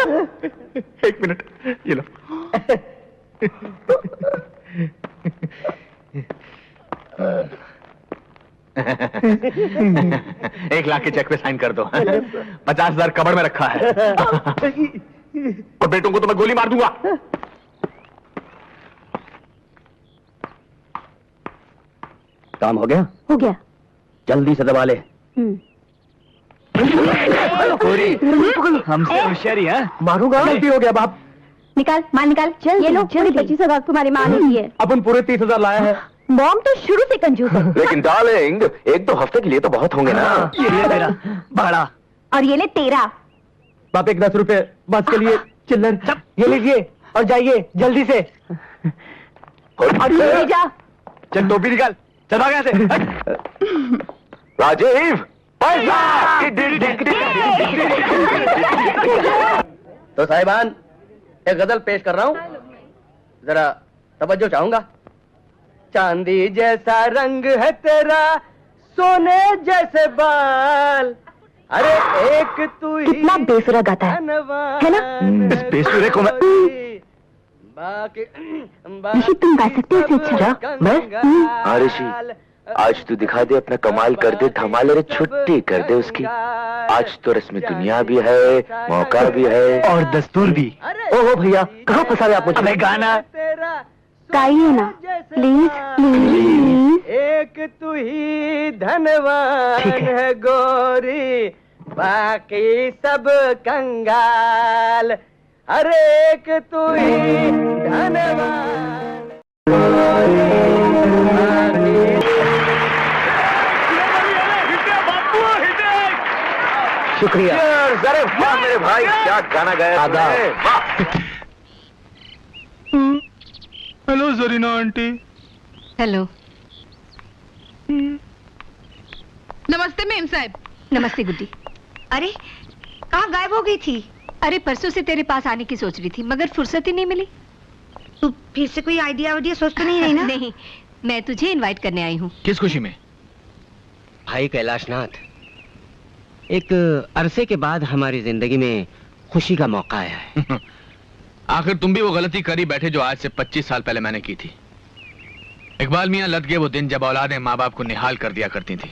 1 मिनट, ये लो। एक लाख के चेक पे साइन कर दो। 50,000 कबड़ में रखा है। और बेटों को तो मैं गोली मार दूंगा। काम हो गया? हो गया। जल्दी से दबा ले। हमसे होशियारी है। मारूंगा। गलती हो गया बाप। निकाल माल निकाल। चल ये लो, पूरे 25,000 तुम्हारी माँ ने दी है। अपन पूरे 30,000 लाया है। मॉम तो शुरू से कंजूस है। लेकिन डार्लिंग 1-2 हफ्ते के लिए तो बहुत होंगे ना। ये ले तेरा भाड़ा। और ये ले तेरा। बाप 1 10 रुपए बस के लिए चिल्लर। ये लीजिए और जाइए जल्दी से। ले जा। चल टोपी निकाल, चला गया से। राजीव तो साहिबान एक गजल पेश कर रहा हूँ, जरा तवज्जो चाहूंगा। चांदी जैसा रंग है तेरा, सोने जैसे बाल, अरे एक तू ही कितना बेसुरा गाता है ना? इस बेसुरे को मैं ऋषि तुम गा सकते हो इससे अच्छा? मैं? हाँ ऋषि, आज तू दिखा दे अपना कमाल, कर दे धमाल, अरे छुट्टी कर दे उसकी। आज तो रस्म दुनिया भी है, मौका भी है और दस्तूर भी। ओहो भैया कहाँ फंसा रहे आप मुझे? अबे गाना गाइए ना प्लीज प्लीज। एक तू ही धनवान है गोरी, बाकी सब कंगाल, अरे एक तू ही धनवान शुक्रिया। अरे वाह मेरे भाई, क्या गाना गाया तुमने। वाह। Hello Zarina aunty. हेलो। नमस्ते मेम साहब। नमस्ते गुड्डी। अरे कहाँ गायब हो गई थी? अरे परसों से तेरे पास आने की सोच रही थी मगर फुर्सत ही नहीं मिली। तू फिर से कोई आइडिया वाइडिया सोच तो नहीं रही ना? नहीं, मैं तुझे इनवाइट करने आई हूँ। किस खुशी में? भाई कैलाशनाथ, एक अरसे के बाद हमारी जिंदगी में खुशी का मौका आया है। आखिर तुम भी वो गलती करी बैठे जो आज से 25 साल पहले मैंने की थी। इकबाल मियां लद गए वो दिन जब औलादें माँ बाप को निहाल कर दिया करती थी।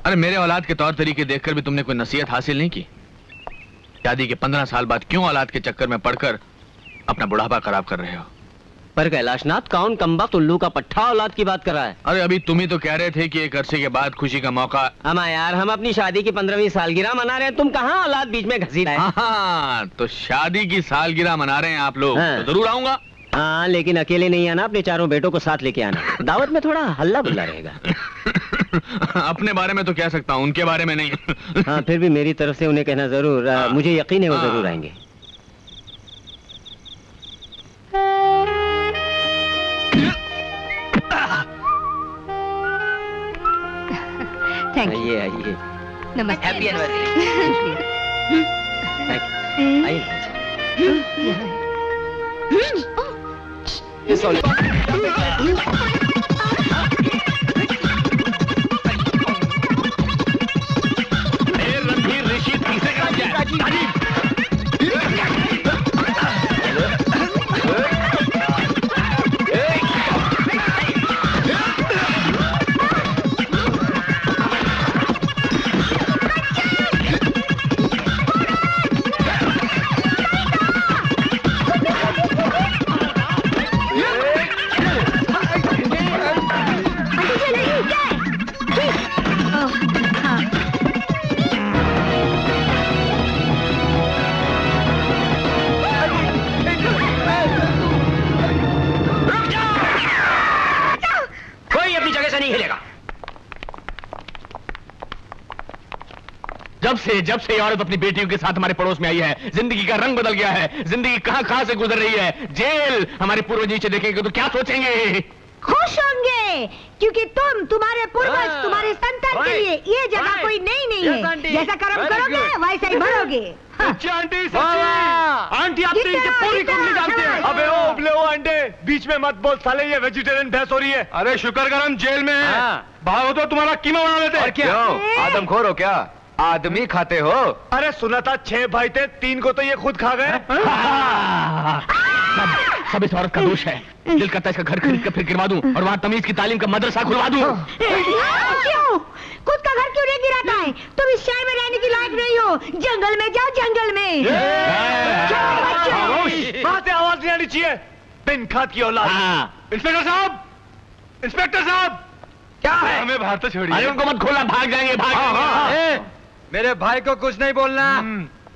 अरे मेरे औलाद के तौर तरीके देखकर भी तुमने कोई नसीहत हासिल नहीं की। शादी के 15 साल बाद क्यों औलाद के चक्कर में पड़कर अपना बुढ़ापा खराब कर रहे हो? पर कैलाशनाथ, कौन कमबख्त उल्लू का पट्ठा औलाद की बात कर रहा है? अरे अभी तुम ही तो कह रहे थे कि एक अरसे के बाद खुशी का मौका। अमा यार, हम अपनी शादी की 15वीं सालगिरह मना रहे हैं, तुम कहाँ औलाद बीच में घसीट रहे? हाँ, तो शादी की सालगिरह मना रहे हैं आप लोग। हाँ। तो जरूर आऊंगा। हाँ, लेकिन अकेले नहीं आना, अपने चारों बेटों को साथ लेके आना। दावत में थोड़ा हल्ला बुल्ला रहेगा। अपने बारे में तो कह सकता हूँ, उनके बारे में नहीं। हाँ, फिर भी मेरी तरफ से उन्हें कहना जरूर। मुझे यकीन है वो जरूर आएंगे। Thank you. आइए आइए। नमस्ते। Happy anniversary. आइए। रणधीर ऋषि तीसरे का जब से ये औरत अपनी बेटियों के साथ हमारे पड़ोस में आई है, जिंदगी का रंग बदल गया है। जिंदगी कहां से गुजर रही है। जेल। हमारे पूर्वज नीचे देखेंगे तो क्या सोचेंगे? खुश होंगे, क्योंकि तुम्हारे पूर्वज, तुम्हारे संतान के लिए ये जगह कोई नहीं है। जैसा कर्म करोगे वैसा ही भरोगे। आंटी आप तो इनकी पूरी कंपनी जानते हैं। अबे ओ उबले ओ अंडे, बीच में मत बोल साले, ये वेजिटेरियन बहस हो रही है। अरे शुक्र कर हम जेल में हैं। भागो तो तुम्हारा कीमा बना लेते। और क्या आदमखोर हो क्या? आदमी खाते हो? अरे सुना था 6 भाई थे, 3 को तो ये खुद खा गए। सब इस औरत का दोष है। दिल करता है इसका घर खरीद कर फिर गिरवा दूं और वहाँ तमीज की तालीम का मदरसा खुलवा दूं। क्यों? खुद का घर क्यों नहीं गिराता है? तुम इस शहर में रहने की लायक नहीं हो। जंगल में जाओ, जंगल में। वहाँ से आवाज नहीं आनी चाहिए। बिन खाद की औलाद। इंस्पेक्टर साहब, इंस्पेक्टर साहब, क्या है? हमें बाहर तो छोड़िए। अरे उनको मत खोलना, भाग जाएंगे, भाग। मेरे भाई को कुछ नहीं बोलना।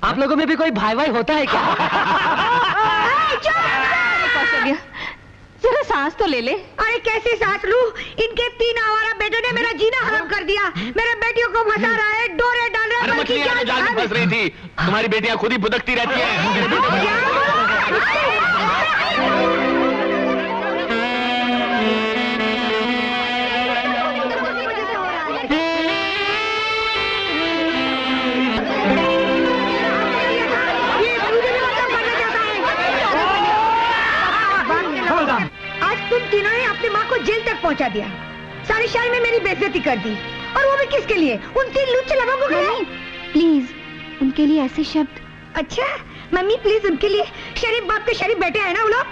आप लोगों में भी कोई भाई भाई होता है क्या? कौशल्या, जरा सांस तो ले ले। अरे कैसे सांस लूं? इनके 3 आवारा बेटों ने मेरा जीना हराम कर दिया। मेरे बेटियों को फंसा रहा है, डोरे डाल रहा है। अरे मछलियां जाल में फंस रही थी। तुम्हारी बेटियां खुद ही भुदकती रहती हैं। तुम तीनों ने अपनी माँ को जेल तक पहुँचा दिया, सारे शहर में मेरी बेइज्जती कर दी, और वो भी किसके लिए? उन 3 लुच्चे लोगों के लिए। प्लीज उनके लिए ऐसे शब्द। अच्छा मम्मी प्लीज, उनके लिए शरीफ बाप के शरीफ बेटे हैं ना वो लोग।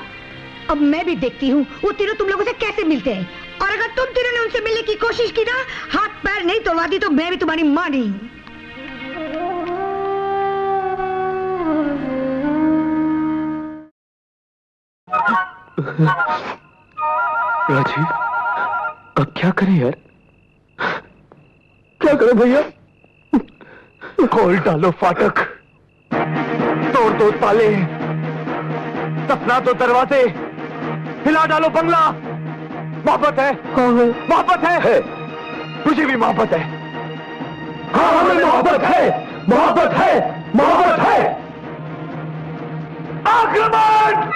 अब मैं भी देखती हूँ वो तीनों तुम लोगों से कैसे मिलते हैं, और अगर तुम तीनों ने उनसे मिलने की कोशिश की ना, हाथ पैर नहीं तोड़वा दी तो मैं भी तुम्हारी माँ नहीं हूँ। राजीव, अब क्या करें यार? क्या करें भैया? खोल डालो फाटक, तोड़ दो ताले, सपना दो दरवाजे, हिला डालो बंगला। मोहब्बत है, मोहब्बत है, मुझे भी मोहब्बत है। हाँ हमें मोहब्बत है, मोहब्बत है, मोहब्बत है। आक्रमण!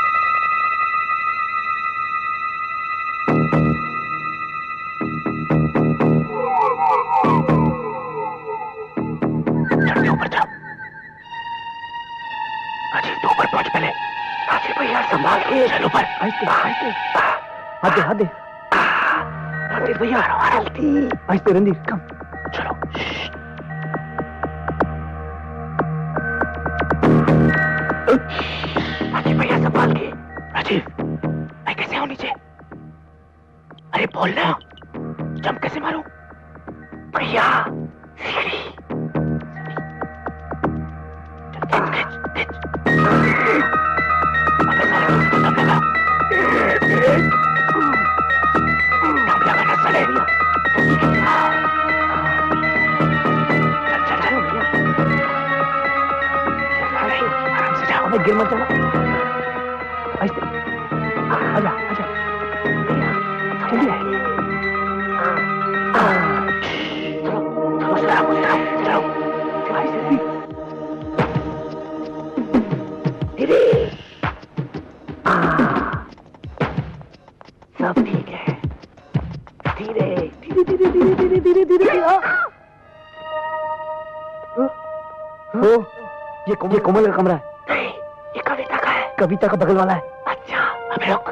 ऊपर जाओ। राजीव तू ऊपर पहुंच पहले। राजीव भैया संभाल के चलो ऊपर। हाथ दे, हाथ दे। रणधीर भैया आहिस्ते, रणधीर कम चलो। राजीव भैया संभाल के। राजीव मैं कैसे आऊं नीचे? अरे बोल ना, जंप कैसे मारूं? भैया सीढ़ी। गिर मत जाना। आहिस्ते, आजा आजा, जल्दी आए। चलो चलो चलो आहिस्ते। धीरे, सब ठीक है। धीरे धीरे धीरे धीरे धीरे धीरे धीरे। ये कोमल का कमरा है। नहीं, ये कविता का है। कविता का बगल वाला है। अच्छा, अबे रुक,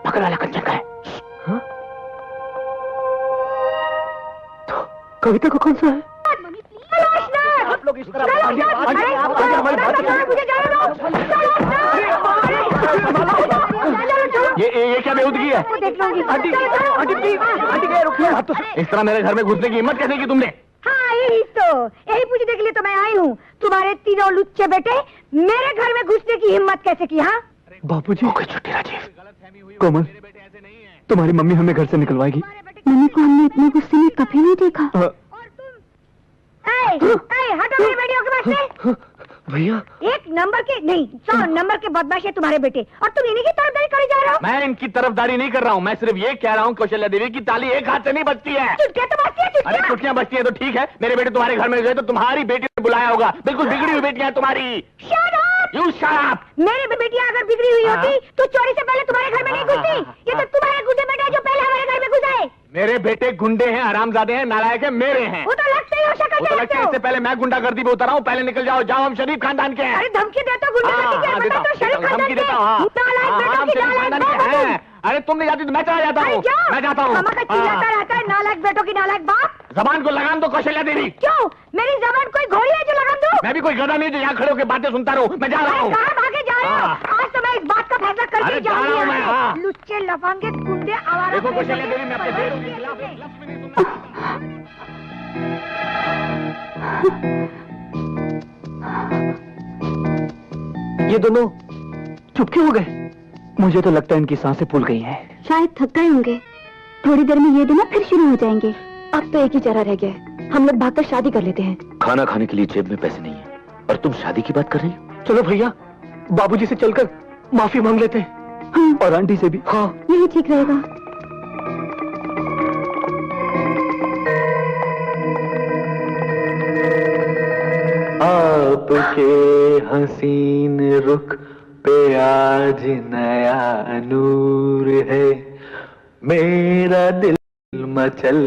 बगल वाला कंचन का है। हाँ? तो कविता को कौन सा है? आप लोग इस तरह ये क्या बेहूदगी है? आंटी रुकिए। इस तरह मेरे घर में घुसने की हिम्मत कैसे की तुमने? हाँ यही पूछने के लिए तो मैं आई हूँ। तुम्हारे तीनों लुच्चे बेटे मेरे घर में घुसने की हिम्मत कैसे की? हाँ बापूजी। ओके छुट्टी राजीव। कोमल, तुम्हारी मम्मी हमें घर से निकलवाएगी। मम्मी को हमने इतने गुस्से में कभी नहीं देखा। हटो मेरी बेटियों के पास से। भैया, 1 नंबर के नहीं 100 नंबर के बदमाश है तुम्हारे बेटे, और तुम इन्हीं की तरफदारी करे जा रहे हो। मैं इनकी तरफदारी नहीं कर रहा हूँ, मैं सिर्फ ये कह रहा हूँ कौशल्या देवी की ताली एक हाथ से नहीं बजती है। चुटकियां तो बजती है। अरे चुटकियां बजती है तो ठीक है, मेरे बेटे तुम्हारे घर में गए तो तुम्हारी बेटी ने बुलाया होगा। बिल्कुल बिगड़ी हुई बेटियां तुम्हारी। You shut up. मेरी बेटियां अगर बिगड़ी हुई होती तो चोरी से पहले तुम्हारे घर में नहीं घुसती। ये तो तुम्हारे गुंडे बेटे जो पहले हमारे घर में घुसे। मेरे बेटे गुंडे हैं, हरामजादे हैं, नालायक हैं, मेरे हैं। वो तो लगते ही हो शक्ल वो तो लगता है इससे पहले मैं गुंडागर्दी पे उतर रहा हूँ। पहले निकल जाओ, जाओ, हम शरीफ खानदान के हैं। अरे धमकी देता गुंडागर्दी के, तो शरीफ खानदान के। हम शरीफ खानदान के हैं। अरे तुम नहीं जाती तो मैं चला जाता हूँ। मैं जाता हूँ। चिल्लाता रहता है नालायक बेटों की नालायक बाप। जबान को लगाम दो कौशल्या देवी। क्यों? मेरी जबान कोई घोड़ी है जो लगाम दूं? मैं भी कोई गधा नहीं जो यहाँ खड़े होकर बातें सुनता रहूं। मैं जा रहा हूँ। कहाँ भागे जा रहे हो? आज तो मैं इस बात का फैसला करके जा रहा हूँ मैं। लुच्चे लफंगे गुंडे आवारा। देखो कौशल्या देवी, मैं अपने बेटों के खिलाफ एक लफ्ज़ भी नहीं सुनूंगा। ये दोनों चुप क्यों हो गए? मुझे तो लगता है इनकी सांसें फूल गई हैं। शायद थक गए होंगे। थोड़ी देर में ये दोनों फिर शुरू हो जाएंगे। अब तो एक ही चारा रह गया है, हम लोग भागकर शादी कर लेते हैं। खाना खाने के लिए जेब में पैसे नहीं है और तुम शादी की बात कर रही हो? चलो भैया, बाबूजी से चलकर माफी मांग लेते हैं। हाँ। और आंटी से भी। हाँ, यही ठीक रहेगा। आपके हसीन रुख पे आज नया नूर है, मेरा दिल मचल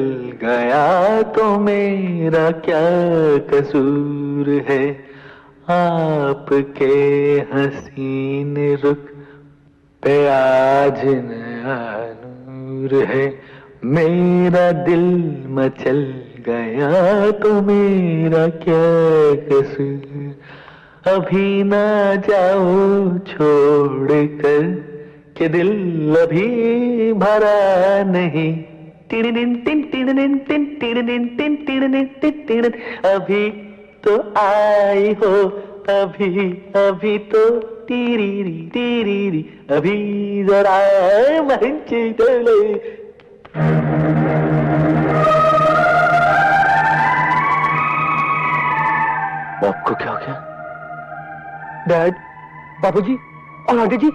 गया तो मेरा क्या कसूर है। आपके हसीन रुख पे आज नया नूर है, मेरा दिल मचल गया तो मेरा क्या कसूर। अभी ना जाओ छोड़ कर के दिल अभी भरा नहीं। अभी तो आई हो, अभी तो तीरी अभी जरा मंच डोले। आपको क्या हो गया? डैड, बाबूजी और आंटी जी।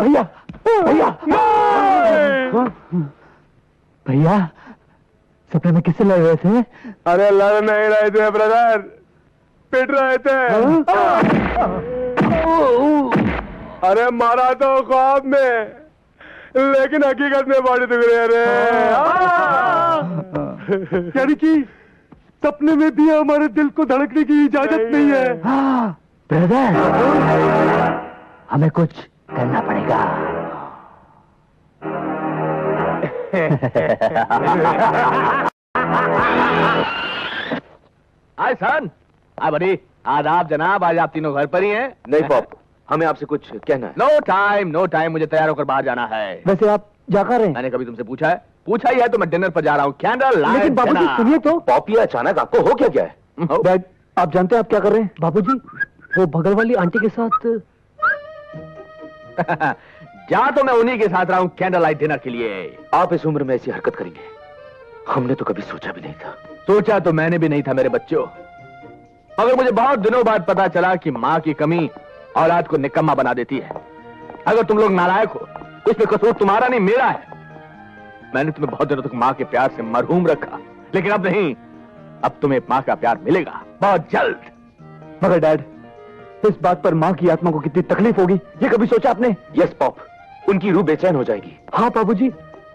भैया भैया भैया, सपने में किससे लड़ रहे थे? अरे लड़ नहीं रहे थे ब्रदर, पिट रहे थे। अरे मारा तो ख्वाब में, लेकिन हकीकत में बॉडी दुख रही है रे। यानी कि सपने में भी हमारे दिल को धड़कने की इजाजत नहीं है। ब्रदर, हमें कुछ करना पड़ेगा। हाय सन, हाय बड़ी, आदाब जनाब, आज आप तीनों घर पर ही हैं? नहीं पॉप, हमें आपसे कुछ कहना है। नो टाइम, मुझे तैयार होकर बाहर जाना है। वैसे आप जा कर रहे हैं? मैंने कभी तुमसे पूछा है? पूछा ही है तो मैं डिनर पर जा रहा हूँ। Candle light. लेकिन बाबूजी सुनिए तो। पॉप, ये अचानक आपको हो क्या है? डैड, आप जानते हैं आप क्या कर रहे हैं? बाबूजी, वो बगल वाली आंटी के साथ। क्या तो मैं उन्हीं के साथ रहा हूं कैंडल लाइट डिनर के लिए। आप इस उम्र में ऐसी हरकत करेंगे हमने तो कभी सोचा भी नहीं था। सोचा तो मैंने भी नहीं था मेरे बच्चों, मगर मुझे बहुत दिनों बाद पता चला कि मां की कमी औलाद को निकम्मा बना देती है। अगर तुम लोग नालायक हो इसमें कसूर तुम्हारा नहीं मेरा है। मैंने तुम्हें बहुत दिनों तक मां के प्यार से मरहूम रखा, लेकिन अब नहीं, अब तुम्हें मां का प्यार मिलेगा बहुत जल्द। मगर डैड, इस बात पर मां की आत्मा को कितनी तकलीफ होगी ये कभी सोचा आपने? यस पॉप, उनकी रूह बेचैन हो जाएगी। हाँ बाबूजी,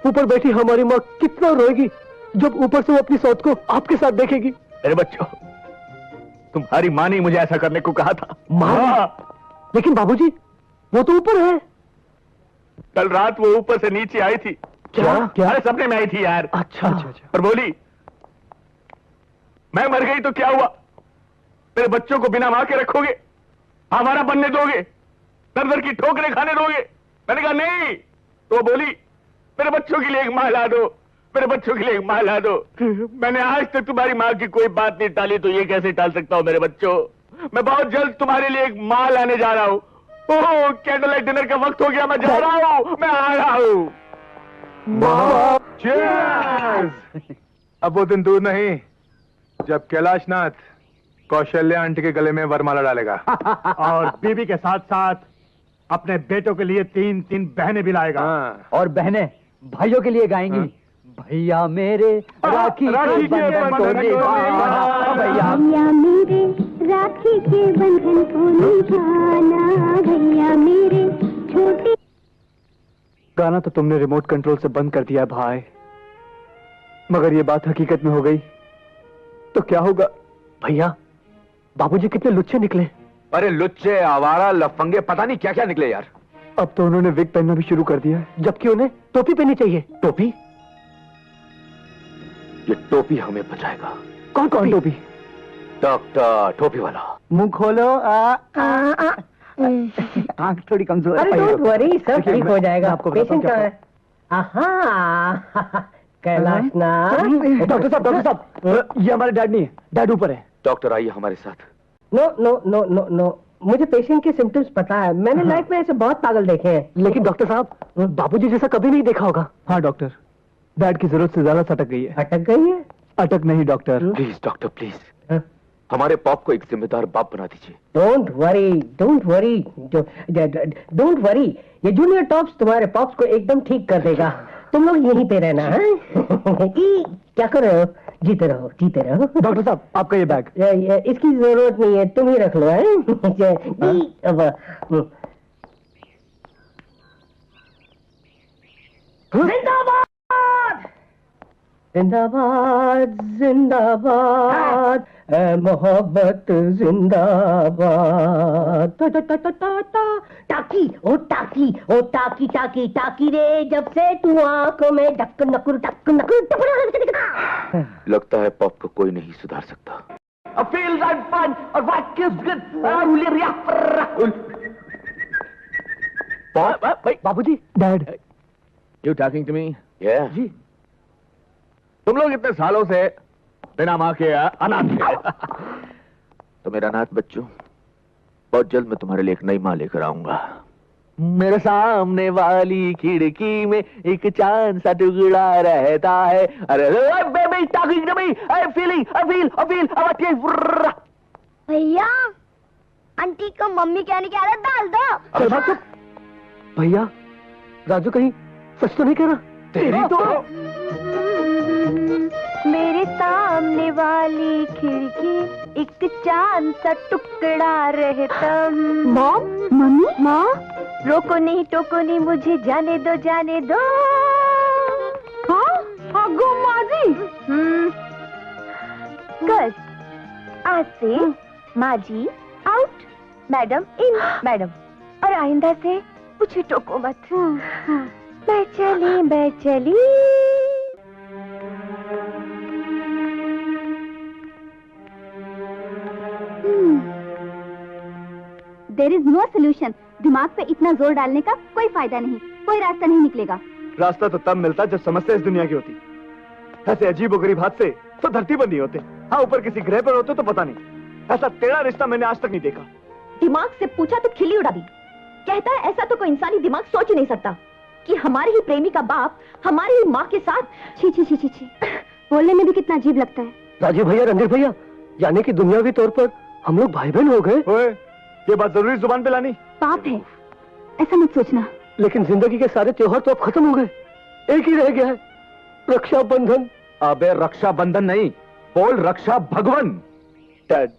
ऊपर बैठी हमारी माँ कितना रोएगी जब ऊपर से वो अपनी सौत को आपके साथ देखेगी। मेरे बच्चों, तुम्हारी मां ने मुझे ऐसा करने को कहा था। मां? लेकिन बाबूजी वो तो ऊपर है। कल रात वो ऊपर से नीचे आई थी। क्या? अरे सपने में आई थी यार। अच्छा। और बोली मैं मर गई तो क्या हुआ, मेरे बच्चों को बिना मां के रखोगे, हमारा बनने दोगे, दर दर की ठोकरें खाने दोगे? मैंने कहा नहीं। तो बोली मेरे बच्चों के लिए एक मां ला दो, मेरे बच्चों के लिए एक मां ला दो। मैंने आज तक तुम्हारी मां की कोई बात नहीं टाली, तो ये कैसे टाल सकता हूं मेरे बच्चों? मैं बहुत जल्द तुम्हारे लिए एक मां लाने जा रहा हूं। ओह, कैंडल लाइट डिनर का वक्त हो गया, मैं जा रहा हूं, मैं आ रहा हूं। Cheers! अब वो दिन दूर नहीं जब कैलाशनाथ कौशल्या आंटी के गले में वरमाला डालेगा और बीबी के साथ साथ अपने बेटों के लिए 3-3 बहनें भी लाएगा। और बहनें भाइयों के लिए गाएंगी। भैया मेरे राखी के बंधन को निभाना, भैया मेरे राखी के बंधन को निभाना, भैया मेरे छोटे। गाना तो तुमने रिमोट कंट्रोल से बंद कर दिया भाई, मगर ये बात हकीकत में हो गई तो क्या होगा? भैया बाबूजी कितने लुच्चे निकले। अरे लुच्चे, आवारा, लफंगे, पता नहीं क्या क्या निकले यार। अब तो उन्होंने विग पहनना भी शुरू कर दिया है, जबकि उन्हें टोपी पहननी चाहिए। टोपी? ये टोपी हमें बचाएगा। कौन कौन टोपी? डॉक्टर टोपी वाला। मुंह खोलो। आंख थोड़ी कमजोर है। अरे डोंट वरी, सब ठीक हो जाएगा। आपको पेशेंट कहाँ है? आहा, कैलाशनाथ। डॉक्टर साहब, ये हमारे डैड नहीं है, डैड ऊपर है। डॉक्टर आइए हमारे साथ। No no no no no, मुझे पेशेंट के सिम्टम्स पता है। मैंने लाइफ में ऐसे बहुत पागल देखे हैं। लेकिन डॉक्टर साहब, बाबूजी जैसा कभी नहीं देखा होगा। हाँ डॉक्टर, डैड की जरूरत से ज्यादा सटक गई है। अटक गई है? अटक नहीं डॉक्टर। प्लीज डॉक्टर प्लीज, हमारे पॉप को एक जिम्मेदार बाप बना दीजिए। Don't worry, don't worry, don't worry. ये जूनियर टॉप्स तुम्हारे पॉप्स को एकदम ठीक कर देगा। तुम लोग यहीं पे रहना है। क्या कर रहे हो? जीते रहो, जीते रहो। डॉक्टर साहब, आपका ये बैग। इसकी जरूरत नहीं है, तुम ही रख लो। जिंदाबाद जिंदाबाद जिंदाबाद, मोहब्बत जिंदाबाद। टाकी ओ टाकी ओ टाकी टाकी टाकी रे, जब से तू आंखों में डक नकुर डक नकुर। लगता है पॉप को कोई नहीं सुधार सकता। बाबूजी। Dad, you talking to me? जी। तुम लोग इतने सालों से बिना मां के अनाथ थे। तो मेरा अनाथ बच्चों, बहुत जल्द मैं तुम्हारे लिए एक नई मां लेकर आऊंगा। मेरे सामने वाली खिड़की में एक चांद सा टुकड़ा रहता है। अरे baby talking to me, I feeling, I feel about. भैया आंटी को मम्मी कहने की आदत डाल दो। चल भाग चुप। भैया राजू कहीं सच तो नहीं कह रहा? तेरी तो मेरे सामने वाली खिड़की एक चांद सा टुकड़ा रहता। मॉम, मम्मी, माँ, रोको नहीं टोको नहीं, मुझे जाने दो जाने दो। हाँ, अगो माजी। गर्ल्स, आज से माजी आउट, मैडम इन, मैडम। और आइंदा से मुझे टोको मत। मैं चली। There is no solution. दिमाग पे इतना जोर डालने का कोई फायदा नहीं, कोई रास्ता नहीं निकलेगा। रास्ता तो तब मिलता जब समस्या इस दुनिया की होती। ऐसे अजीब और गरीब हाथ से तो धरती पर नहीं होते। हाँ, ऊपर किसी ग्रह पर होते तो पता नहीं। ऐसा टेढ़ा रिश्ता मैंने आज तक नहीं देखा। दिमाग से पूछा तो खिल्ली उड़ा दी। कहता है ऐसा तो कोई इंसानी दिमाग सोच ही नहीं सकता कि हमारे ही प्रेमी का बाप हमारी ही माँ के साथ। छी छी छी छी छी, बोलने में भी कितना अजीब लगता है। राजीव भैया, रणधीर भैया, यानी कि दुनियावी तौर पर हम लोग भाई बहन हो गए। ओए, ये बात जरूरी जुबान पे लानी? पाप है, ऐसा मत सोचना। लेकिन जिंदगी के सारे त्योहार तो अब खत्म हो गए, एक ही रह गया है, रक्षाबंधन। अबे रक्षाबंधन नहीं, बोल रक्षा भगवन। डैड,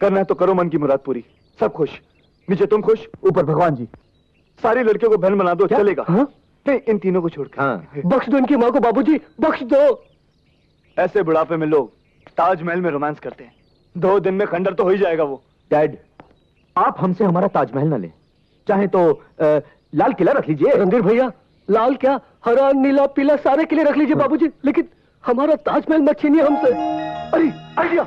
करना है तो करो मन की मुराद पूरी, सब खुश, नीचे तुम खुश, ऊपर भगवान जी। सारी लड़कियों को बहन बना दो, चलेगा? हाँ? नहीं, इन तीनों को छोड़कर। हाँ। बख्श दो इनकी माँ को बाबूजी, बख्श दो। ऐसे बुढ़ापे में लोग ताजमहल में रोमांस करते हैं, 2 दिन में खंडर तो हो ही जाएगा वो। डैड, आप हमसे हमारा ताजमहल ना ले, चाहे तो लाल किला रख लीजिए। रणधीर भैया, लाल क्या, हरा नीला पीला सारे किले रख लीजिए बाबूजी, लेकिन हमारा ताजमहल मत छीनिए हमसे। अरे आइडिया,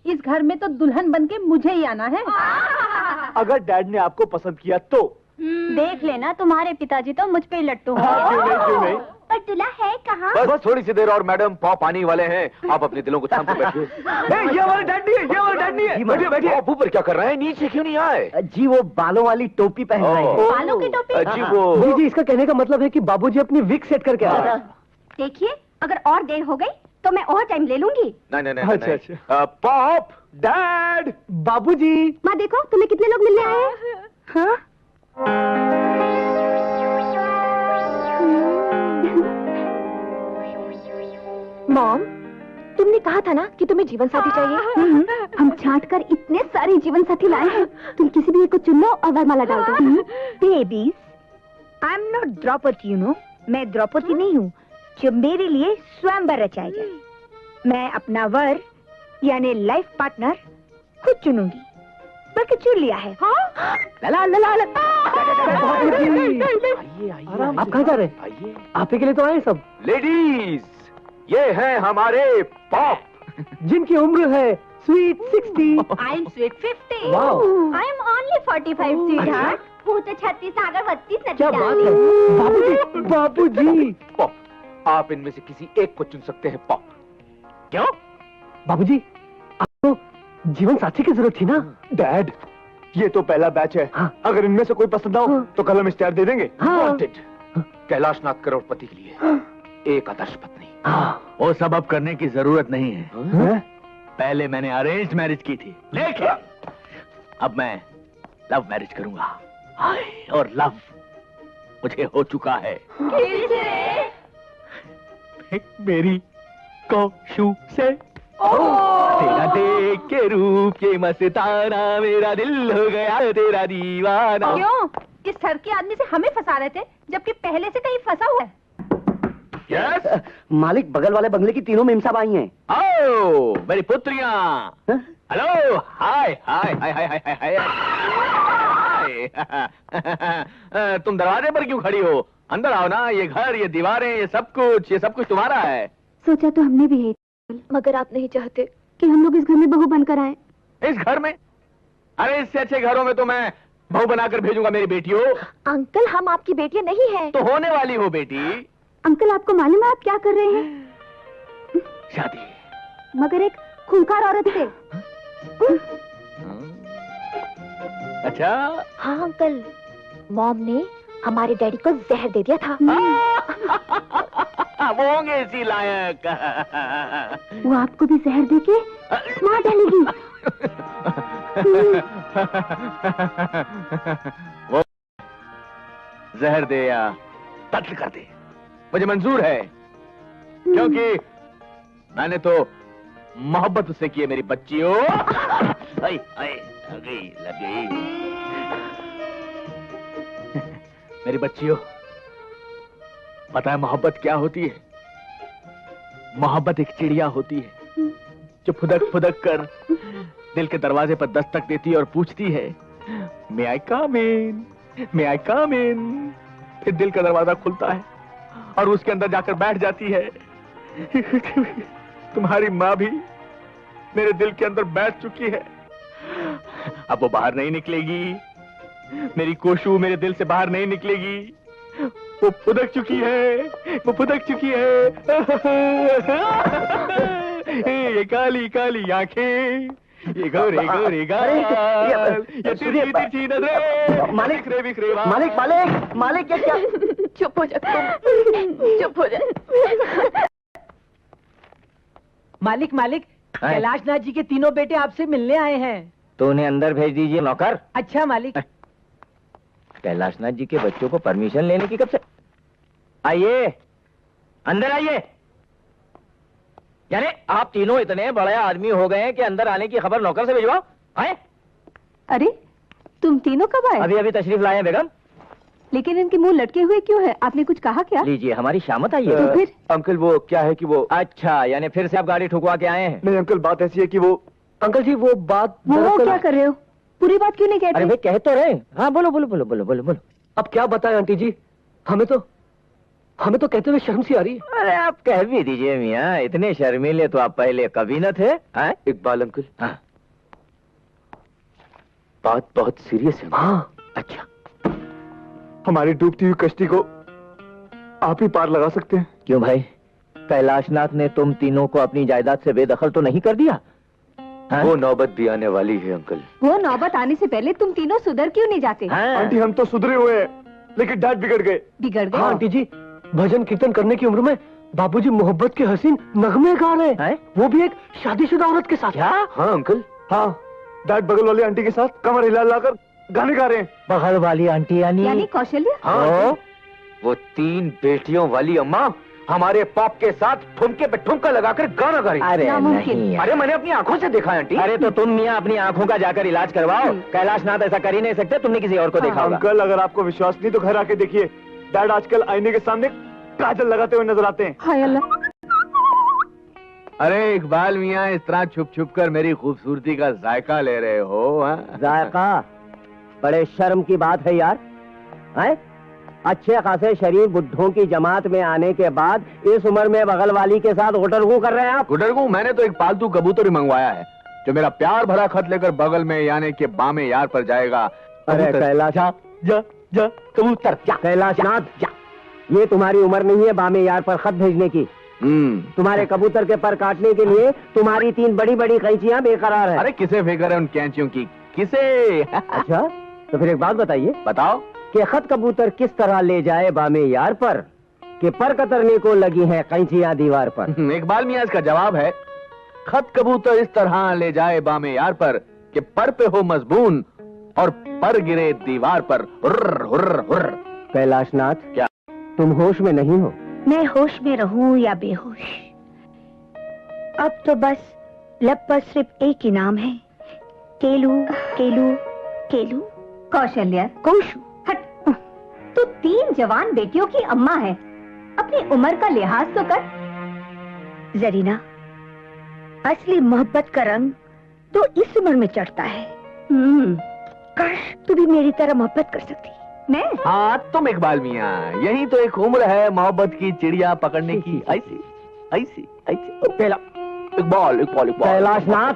इस घर में तो दुल्हन बनके मुझे ही आना है। अगर डैड ने आपको पसंद किया तो देख लेना, तुम्हारे पिताजी तो मुझ पे ही लट्टू हैं। क्यों नहीं? पर दूल्हा है कहाँ? बस थोड़ी सी देर और मैडम, पॉप आने वाले हैं, आप अपने दिलों को थाम के बैठिए। ये हमारे डैड नहीं है, ये हमारे डैड नहीं है। बैठिए बैठिए। आप ऊपर क्या कर रहे हैं, नीचे क्यों नहीं आए? जी वो बालों वाली टोपी पहन रहे हैं। बालों की टोपी? जी वो जी, इसका कहने का मतलब है कि बाबूजी अपनी विग सेट करके आ रहे हैं। देखिए, अगर और देर हो गई तो मैं और टाइम ले लूंगी। नहीं। अच्छा। पॉप, डैड, बाबूजी। माँ देखो, तुम्हें कितने लोग मिलने आए हैं? हाँ? मॉम, तुमने कहा था ना कि तुम्हें जीवन साथी चाहिए। हम छांट कर इतने सारे जीवन साथी लाए हैं, तुम किसी भी एक को चुन लो और वरमाला डाल दो। Babies, I am not Draupadi, you know. मैं द्रौपदी नहीं हूँ जो मेरे लिए स्वयंवर रचाया जाए। मैं अपना वर यानी लाइफ पार्टनर खुद चुनूंगी, बल्कि चुन लिया है। हाँ? लला लला लला। आप कहाँ जा रहे हैं? आइए। आप ही के लिए तो आए सब। लेडीज, ये हैं हमारे पॉप, जिनकी उम्र है sweet 60। I am sweet 50। Wow. I am only 45 sweetheart. वो तो 36 अगर 32 क्या बात है बाबूजी, बाबूजी। पॉप, आप इनमें से किसी एक को चुन सकते हैं पॉप। क्यों? बाबूजी, आपको जीवन साथी की जरूरत थी ना? डैड, ये तो पहला बैच है। हाँ। अगर इनमें से कोई पसंद ना हो तो कल हम इश्तेहार दे देंगे। वांटेड, कैलाशनाथ करोड़पति के लिए एक आदर्श पत्नी। वो सब अब करने की जरूरत नहीं है। पहले मैंने अरेंज मैरिज की थी, लेकिन अब मैं लव मैरिज करूंगा। हाय, और लव मुझे हो चुका है। मेरी कौशु से तेरा देख के रूप के मस्ताना, मेरा दिल हो गया तेरा दीवाना। क्यों? इस सर के आदमी से हमें फंसा रहे थे, जबकि पहले से कहीं फंसा हुआ है। Yes? मालिक, बगल वाले बंगले की तीनों मेम साहब आई हैं। आओ मेरी पुत्रियां। हेलो, हाय हाय हाय हाय हाय हाय हाय। तुम दरवाजे पर क्यों खड़ी हो? अंदर आओ ना, ये घर, ये दीवारें, ये सब कुछ तुम्हारा है। सोचा तो हमने भी है, मगर आप नहीं चाहते कि हम लोग इस घर में बहू बनकर आए। इस घर में? अरे इससे अच्छे घरों में तो मैं बहू बनाकर भेजूंगा मेरी बेटियों। अंकल, हम आपकी बेटियां नहीं हैं। तो होने वाली हो बेटी। अंकल, आपको मालूम है आप क्या कर रहे हैं? शादी, मगर एक खूंखार औरत से। अच्छा? हाँ अंकल, मॉम ने हमारे डैडी को जहर दे दिया था। वो होंगे इसी लायक। वो आपको भी जहर देके मार डालेगी। वो जहर दे या कत्ल कर दे, मुझे मंजूर है, क्योंकि मैंने तो मोहब्बत उससे की है मेरी बच्चियों। लग गई। मेरी बच्चियों, पता है मोहब्बत क्या होती है? मोहब्बत एक चिड़िया होती है जो फुदक फुदक कर दिल के दरवाजे पर दस्तक देती है और पूछती है, मे आई कम इन, मे आई कम इन। फिर दिल का दरवाजा खुलता है और उसके अंदर जाकर बैठ जाती है। तुम्हारी माँ भी मेरे दिल के अंदर बैठ चुकी है, अब वो बाहर नहीं निकलेगी। मेरी कोशु मेरे दिल से बाहर नहीं निकलेगी। वो फुदक चुकी है, वो फुदक चुकी है। ये काली काली आंखें, ये गोरे गोरे गाल, ये तिरछी तिरछी नजरें, मालिक बिखरे बिखरे बाल। मालिक मालिक मालिक क्या क्या? चुप हो जा तुम, चुप हो जा। मालिक मालिक, कैलाशनाथ जी के तीनों बेटे आपसे मिलने आए हैं। तो उन्हें अंदर भेज दीजिए नौकर। अच्छा मालिक। कैलाशनाथ जी के बच्चों को परमिशन लेने की कब से? आइए, अंदर आइए। यानी आप तीनों इतने बड़े आदमी हो गए हैं कि अंदर आने की खबर नौकर से भिजवाओ। आए? अरे तुम तीनों कब आए? अभी अभी तशरीफ लाए हैं बेगम। लेकिन इनके मुंह लटके हुए क्यों है? आपने कुछ कहा क्या? लीजिए, हमारी शामत आई है। तो फिर? अंकल वो क्या है कि वो, अच्छा, यानी फिर से आप गाड़ी ठुकवा के आए हैं? नहीं अंकल, बात ऐसी है कि वो, अंकल जी वो बात वो क्या कर रहे हो? पूरी बात क्यों नहीं कहते? अरे भाई कह तो रहे। हाँ बोलो बोलो बोलो बोलो बोलो बोलो। अब क्या बताएं आंटी जी, हमें तो कहते हुए शर्म सी आ रही है। अरे आप कह भी दीजिए मियाँ, इतने शर्मीले तो आप पहले कभी न थे। हाँ? इकबाल अंकल, हाँ। बात बहुत सीरियस है। हाँ। अच्छा, हमारी डूबती हुई कश्ती को आप ही पार लगा सकते हैं। क्यों भाई, कैलाशनाथ ने तुम तीनों को अपनी जायदाद से बेदखल तो नहीं कर दिया? हाँ? वो नौबत भी आने वाली है अंकल। वो नौबत आने से पहले तुम तीनों सुधर क्यों नहीं जाते? हाँ? आंटी हम तो सुधरे हुए हैं, लेकिन डैड बिगड़ गए। बिगड़ गए? हाँ आंटी जी, भजन कीर्तन करने की उम्र में बाबूजी मोहब्बत के हसीन नगमे गा रहे हैं, वो भी एक शादीशुदा औरत के साथ। क्या? हाँ अंकल, हाँ। डैड बगल वाली आंटी के साथ कमर हिला लाकर गाने गा रहे हैं। बगल वाली आंटी यानी कौशल्या? हाँ, वो 3 बेटियों वाली अम्मा हमारे पाप के साथ ठुमके पे ठुमका लगाकर गाना गा रही। अरे नहीं, अरे मैंने अपनी आंखों से देखा आंटी। अरे तो तुम मियाँ अपनी आंखों का जाकर इलाज करवाओ। कैलाशनाथ ऐसा कर ही नहीं सकते, तुमने किसी और को देखा होगा। अंकल अगर आपको विश्वास नहीं तो घर आके देखिए, डैड आजकल आईने के सामने काजल लगाते हुए नजर आते हैं। हाय अल्लाह। अरे इकबाल मियाँ, इस तरह छुप छुप कर मेरी खूबसूरती का जायका ले रहे हो? हाँ? जायका? बड़े शर्म की बात है यार। हैं? अच्छे खासे शरीफ बुड्ढों की जमात में आने के बाद इस उम्र में बगल वाली के साथ गुटरगू कर रहे हैं आप? गुटरगू? मैंने तो एक पालतू कबूतर ही मंगवाया है जो मेरा प्यार भरा खत लेकर बगल में यानी के बामे यार पर जाएगा। अरे कैलाश, जा कबूतर जा। कैलाशनाथ, ये तुम्हारी उम्र नहीं है बामे यार पर खत भेजने की। तुम्हारे कबूतर के पर काटने के लिए तुम्हारी 3 बड़ी बड़ी कैंचियां बेकरार है। अरे किसे फिक्र है उन कैंचियों की? किसे? अच्छा, तो फिर एक बात बताइए। बताओ कि खत कबूतर किस तरह ले जाए बामे यार पर कि पर कतरने को लगी है कैंचियां दीवार पर? इकबाल मियाँ, इसका जवाब है खत कबूतर इस तरह ले जाए बामे यार पर कि पर पे हो मजबून और पर गिरे दीवार पर। हुर्र हुर्र हुर्र। कैलाशनाथ, क्या तुम होश में नहीं हो? मैं होश में रहूं या बेहोश, अब तो बस लब पर सिर्फ एक ही नाम है, केलू केलू केलू। कौशल्या, कोशू। हट। तू 3 जवान बेटियों की अम्मा है, अपनी उम्र का लिहाज तो कर। जरीना, असली मोहब्बत का रंग तो इस उम्र में चढ़ता है। काश तू भी मेरी तरह मोहब्बत कर सकती। मैं? हाँ तुम इकबाल मियाँ, यही तो एक उम्र है मोहब्बत की चिड़िया पकड़ने की। ऐसी ऐसी ऐसी। इकबाल इकबाल इकबाल। कैलाशनाथ,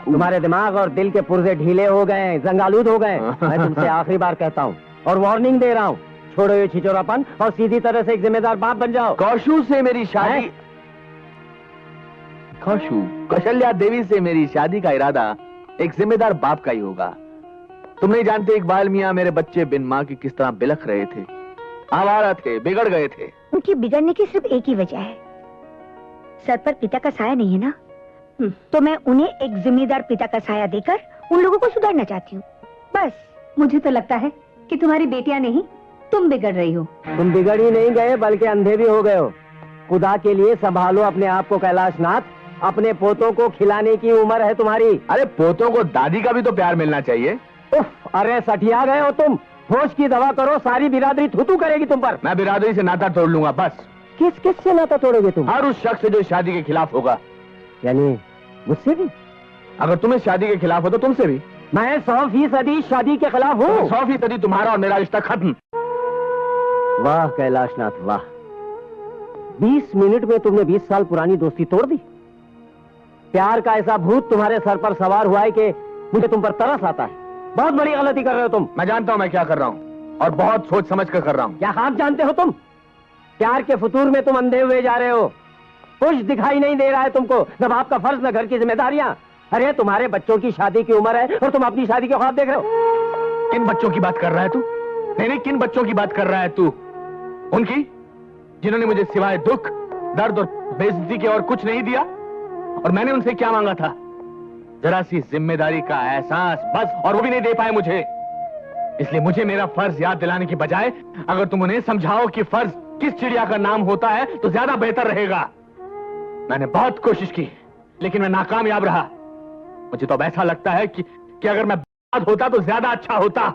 तुम्हारे दिमाग और दिल के पुर्जे ढीले हो गए, जंगालूद हो गए। मैं तुमसे आखिरी बार कहता हूँ और वार्निंग दे रहा हूँ, छोड़ो ये छिचोरापन और सीधी तरह से एक जिम्मेदार बाप बन जाओ। कौशू से मेरी शादी, कौशू कौशल्या देवी से मेरी शादी का इरादा एक जिम्मेदार बाप का ही होगा। तुम नहीं जानते इकबाल मियाँ, मेरे बच्चे बिन माँ की किस तरह बिलख रहे थे, आवारा थे, बिगड़ गए थे। उनकी बिगड़ने की सिर्फ एक ही वजह है, सर पर पिता का साया नहीं है ना। तो मैं उन्हें एक जिम्मेदार पिता का साया देकर उन लोगों को सुधारना चाहती हूँ, बस। मुझे तो लगता है कि तुम्हारी बेटियां नहीं, तुम बिगड़ रही हो। तुम बिगड़ ही नहीं गए बल्कि अंधे भी हो गए हो। खुदा के लिए संभालो अपने आप को कैलाशनाथ, अपने पोतों को खिलाने की उम्र है तुम्हारी। अरे पोतों को दादी का भी तो प्यार मिलना चाहिए। उफ, अरे सठिया गए हो तुम। होश की दवा करो, सारी बिरादरी थूथू करेगी तुम पर। मैं बिरादरी से नाता तोड़ लूंगा बस। किस किस से नाता तोड़ोगे तुम? हर उस शख्स से जो शादी के खिलाफ होगा। यानी मुझसे भी? अगर तुम्हें शादी के खिलाफ हो तो तुमसे भी। मैं 100% शादी के खिलाफ हूँ। 100% तुम्हारा और मेरा रिश्ता खत्म। वाह कैलाशनाथ वाह, 20 मिनट में तुमने 20 साल पुरानी दोस्ती तोड़ दी। प्यार का ऐसा भूत तुम्हारे सर पर सवार हुआ है कि मुझे तुम पर तरस आता है। बहुत बड़ी गलती कर रहे हो तुम। मैं जानता हूं मैं क्या कर रहा हूं। और बहुत सोच समझ कर रहा हूँ। क्या आप जानते हो तुम, प्यार के फतूर में तुम अंधे हुए जा रहे हो। कुछ दिखाई नहीं दे रहा है तुमको, न बाप का फर्ज न घर की जिम्मेदारियां। अरे तुम्हारे बच्चों की शादी की उम्र है और तुम अपनी शादी के ख्वाब देख रहे हो। किन बच्चों की बात कर रहा है तू? नहीं, किन बच्चों की बात कर रहा है तू? उनकी जिन्होंने मुझे सिवाय दुख, दर्द और बेइज्जती के और कुछ नहीं दिया। और मैंने उनसे क्या मांगा था? जरा सी जिम्मेदारी का एहसास, बस। और वो भी नहीं दे पाए मुझे। इसलिए मुझे मेरा फर्ज याद दिलाने की बजाय अगर तुम उन्हें समझाओ कि फर्ज किस चिड़िया का नाम होता है तो ज्यादा बेहतर रहेगा। मैंने बहुत कोशिश की लेकिन मैं नाकामयाब रहा। मुझे तो अब ऐसा लगता है कि अगर मैं बर्बाद होता तो ज्यादा अच्छा होता।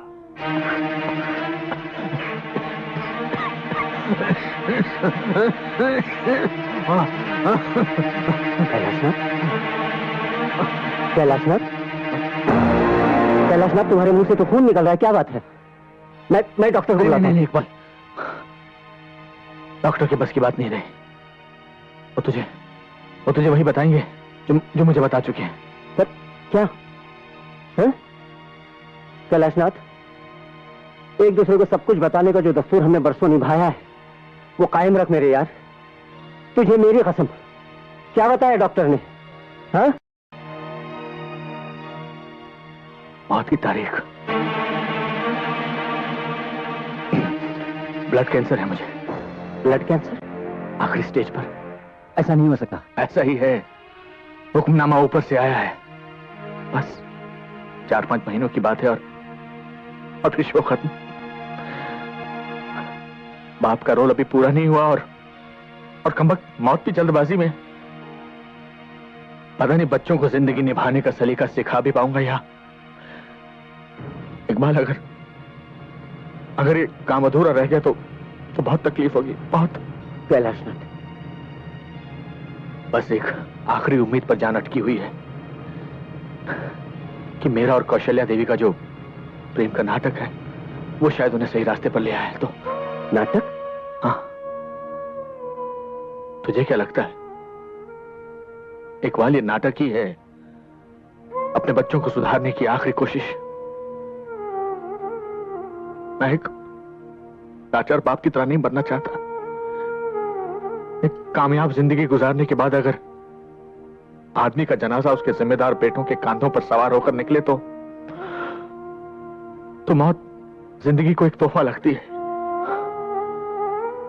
कैलाशनाथ, तुम्हारे मुंह से तो खून निकल रहा है, क्या बात है? मैं डॉक्टर को बुलाता हूं। नहीं, इकबाल, डॉक्टर के बस की बात नहीं रही। वो तुझे वही बताएंगे जो मुझे बता चुके हैं। सर, क्या है? कैलाशनाथ, एक दूसरे को सब कुछ बताने का जो दस्तूर हमने बरसों निभाया है वो कायम रख मेरे यार। तुझे मेरी कसम। क्या बताया डॉक्टर ने? हाँ? मौत की तारीख। ब्लड कैंसर है मुझे। Blood cancer? आखिरी स्टेज पर। ऐसा नहीं हो सकता। ऐसा ही है। हुक्मनामा ऊपर से आया है। बस 4-5 महीनों की बात है और फिर शो खत्म। बाप का रोल अभी पूरा नहीं हुआ और कमबख्त मौत की जल्दबाजी में पता नहीं बच्चों को जिंदगी निभाने का सलीका सिखा भी पाऊंगा या इकबाल, अगर ये काम अधूरा रह गया तो बहुत तकलीफ होगी, बहुत। कैलाशनाथ, बस एक आखिरी उम्मीद पर जान अटकी हुई है कि मेरा और कौशल्या देवी का जो प्रेम का नाटक है वो शायद उन्हें सही रास्ते पर ले आया है। तो नाटक? हाँ, तुझे क्या लगता है इकबाल, ये नाटक ही है अपने बच्चों को सुधारने की आखिरी कोशिश। मैं एक लाचार बाप की तरह नहीं बनना चाहता। एक कामयाब जिंदगी गुजारने के बाद अगर आदमी का जनाजा उसके जिम्मेदार बेटों के कांधों पर सवार होकर निकले तो मौत जिंदगी को एक तोहफा लगती है।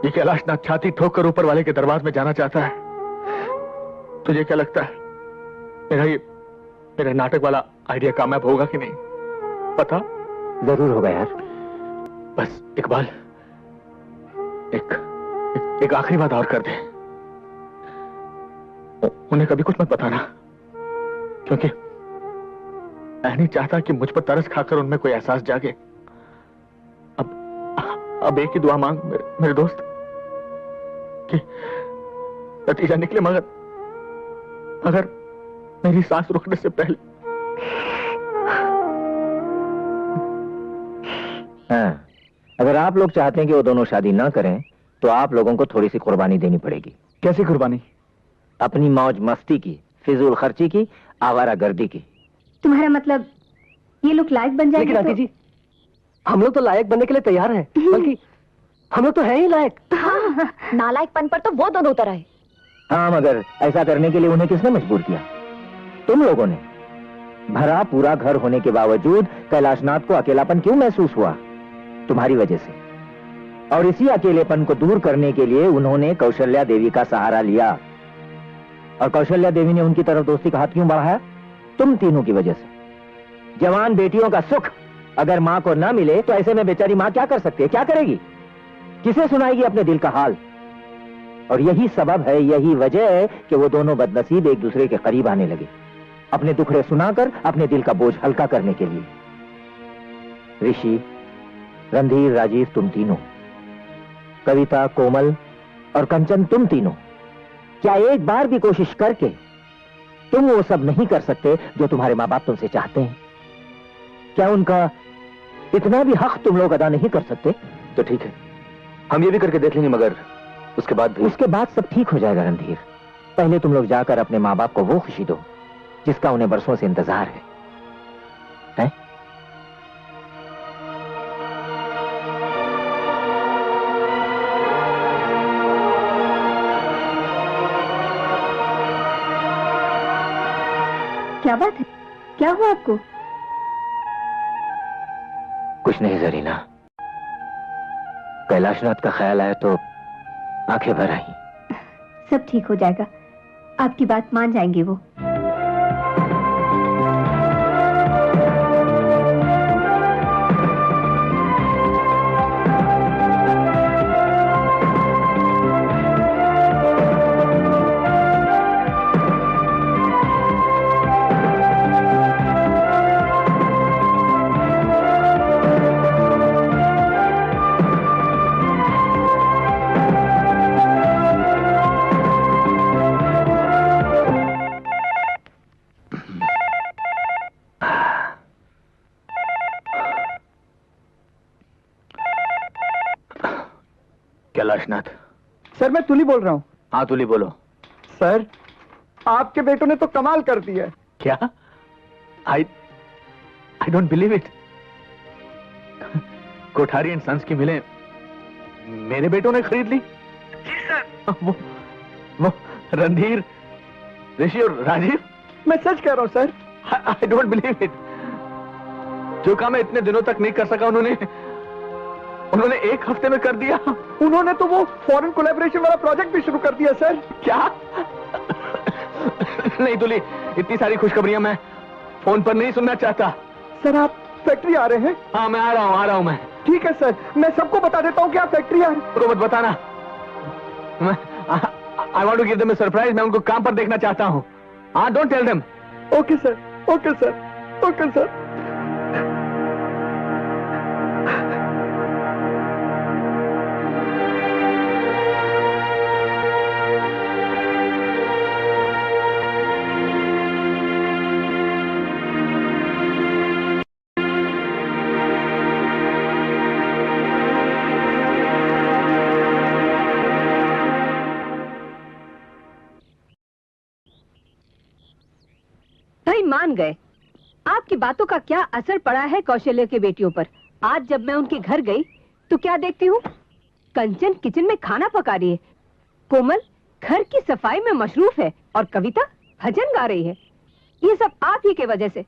ये कैलाशनाथ छाती ठोक कर ऊपर वाले के दरबार में जाना चाहता है। तुझे क्या लगता है मेरा नाटक वाला आइडिया कामयाब होगा कि नहीं? पता जरूर होगा यार। बस इकबाल, एक आखिरी बात और कर दे। उन्हें कभी कुछ मत बताना, क्योंकि मैं नहीं चाहता कि मुझ पर तरस खाकर उनमें कोई एहसास जागे। अब एक ही दुआ मांग मेरे दोस्त कि नतीजा निकले, मगर मेरी सांस रुकने से पहले। हाँ, अगर आप लोग चाहते हैं कि वो दोनों शादी ना करें तो आप लोगों को थोड़ी सी कुर्बानी देनी पड़ेगी। कैसी कुर्बानी? अपनी मौज मस्ती की, फिजूल खर्ची की, आवारा गर्दी की। तुम्हारा मतलब ये लोग लायक बन जाएंगे? लेकिन आंटी जी, हम लोग तो लायक बनने के लिए तैयार हैं, बल्कि हम लोग तो हैं ही लायक। हाँ, नालायकपन पर तो वो दोनों उतर आए। हाँ, मगर ऐसा करने के लिए उन्हें किसने मजबूर किया? तुम लोगों ने। भरा पूरा घर होने के बावजूद कैलाशनाथ को अकेलापन क्यों महसूस हुआ? तुम्हारी वजह से। और इसी अकेलेपन को दूर करने के लिए उन्होंने कौशल्या देवी का सहारा लिया। और कौशल्या देवी ने उनकी तरफ दोस्ती का हाथ क्यों बढ़ाया? तुम तीनों की वजह से। जवान बेटियों का सुख अगर मां को ना मिले तो ऐसे में बेचारी मां क्या कर सकती है? क्या करेगी? किसे सुनाएगी अपने दिल का हाल? और यही सबब है, यही वजह है कि वो दोनों बदनसीब एक दूसरे के करीब आने लगे, अपने दुखड़े सुनाकर अपने दिल का बोझ हल्का करने के लिए। ऋषि, रणधीर, राजीव, तुम तीनों, कविता, कोमल और कंचन, तुम तीनों, क्या एक बार भी कोशिश करके तुम वो सब नहीं कर सकते जो तुम्हारे माँ बाप तुमसे चाहते हैं? क्या उनका इतना भी हक तुम लोग अदा नहीं कर सकते? तो ठीक है, हम ये भी करके देख लेंगे, मगर उसके बाद सब ठीक हो जाएगा रणधीर। पहले तुम लोग जाकर अपने माँ बाप को वो खुशी दो जिसका उन्हें बरसों से इंतजार है? क्या बात है? क्या हुआ आपको? कुछ नहीं जरीना, कैलाशनाथ का ख्याल आया तो आंखें भर आई। सब ठीक हो जाएगा, आपकी बात मान जाएंगे वो। कैलाशनाथ। सर मैं तुली बोल रहा हूँ। हाँ तुली बोलो। सर आपके बेटों ने तो कमाल कर दिया। क्या? I don't believe it. Kothari and sons की मिलें मेरे बेटों ने खरीद ली। जी सर। वो रणधीर, ऋषि और राजीव। मैं सच कह रहा हूँ sir. I don't believe it. जो काम मैं इतने दिनों तक नहीं कर सका उन्होंने एक हफ्ते में कर दिया। उन्होंने तो वो फॉरेन कोलैबोरेशन वाला प्रोजेक्ट भी शुरू कर दिया सर। क्या? नहीं तुली, इतनी सारी खुशखबरियां मैं फोन पर नहीं सुनना चाहता। सर आप फैक्ट्री आ रहे हैं? हाँ मैं आ रहा हूं मैं। ठीक है सर, मैं सबको बता देता हूँ कि आप फैक्ट्री आ रहे हैं। उनको मत बताना। I want to give them a surprise. मैं उनको काम पर देखना चाहता हूँ। हाँ don't tell them. Okay sir, okay sir, okay sir. भाई मान गए। आपकी बातों का क्या असर पड़ा है कौशल्य के बेटियों पर। आज जब मैं उनके घर गई तो क्या देखती हूँ, कंचन किचन में खाना पका रही है, कोमल घर की सफाई में मशरूफ है और कविता भजन गा रही है। ये सब आप ही के वजह से।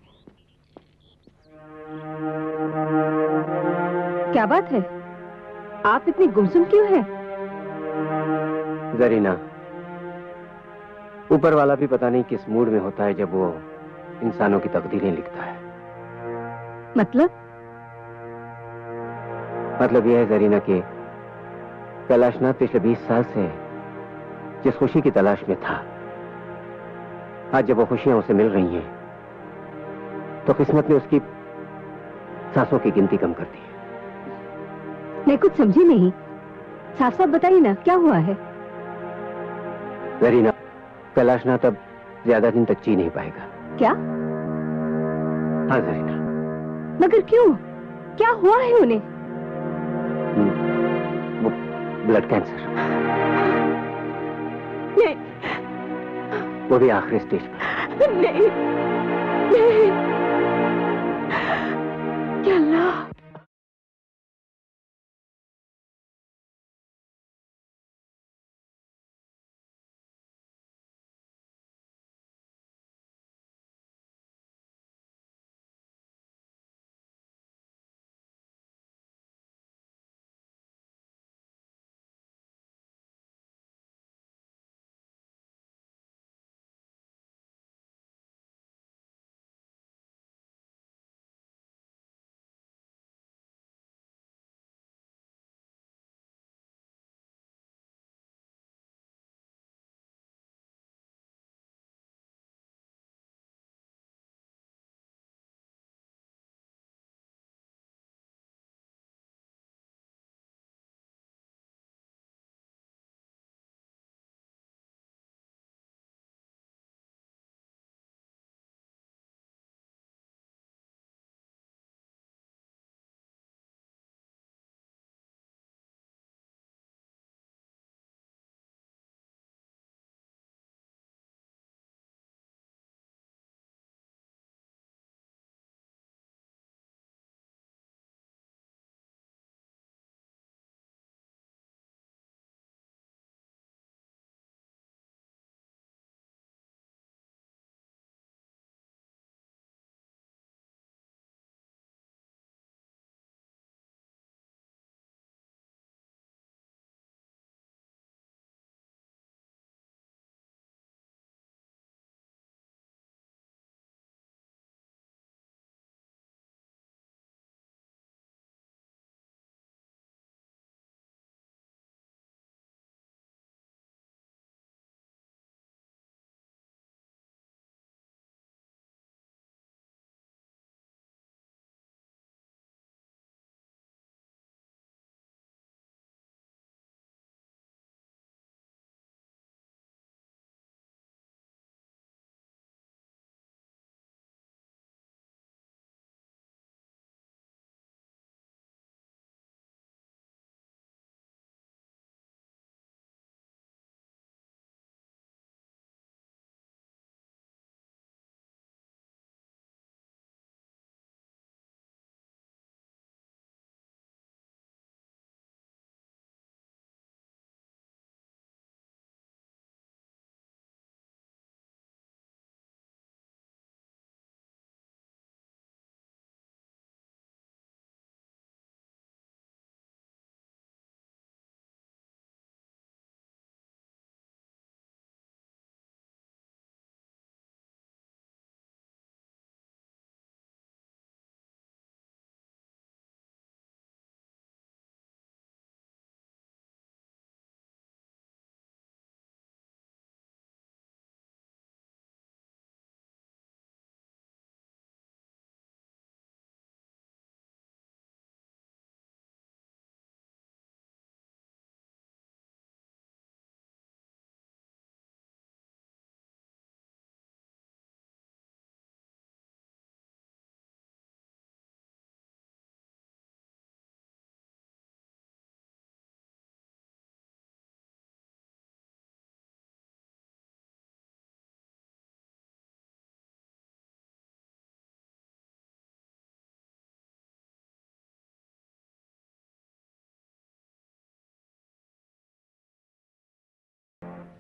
क्या बात है, आप इतनी गुमसुम क्यों हैं? जरीना, ऊपर वाला भी पता नहीं किस मूड में होता है जब वो इंसानों की तकदीरें लिखता है। मतलब यह है जरीना कि कैलाशनाथ पिछले 20 साल से जिस खुशी की तलाश में था, आज जब वो खुशियां उसे मिल रही हैं तो किस्मत ने उसकी सांसों की गिनती कम कर दी है। मैं कुछ समझी नहीं, साफ साफ बताइए ना क्या हुआ है। जरीना, कैलाशनाथ अब ज्यादा दिन तक जी नहीं पाएगा। क्या? हाँ जरीना। मगर क्यों? क्या हुआ है उन्हें? वो ब्लड कैंसर। नहीं। वो भी आखिरी स्टेज पर। नहीं, नहीं। क्या अल्लाह।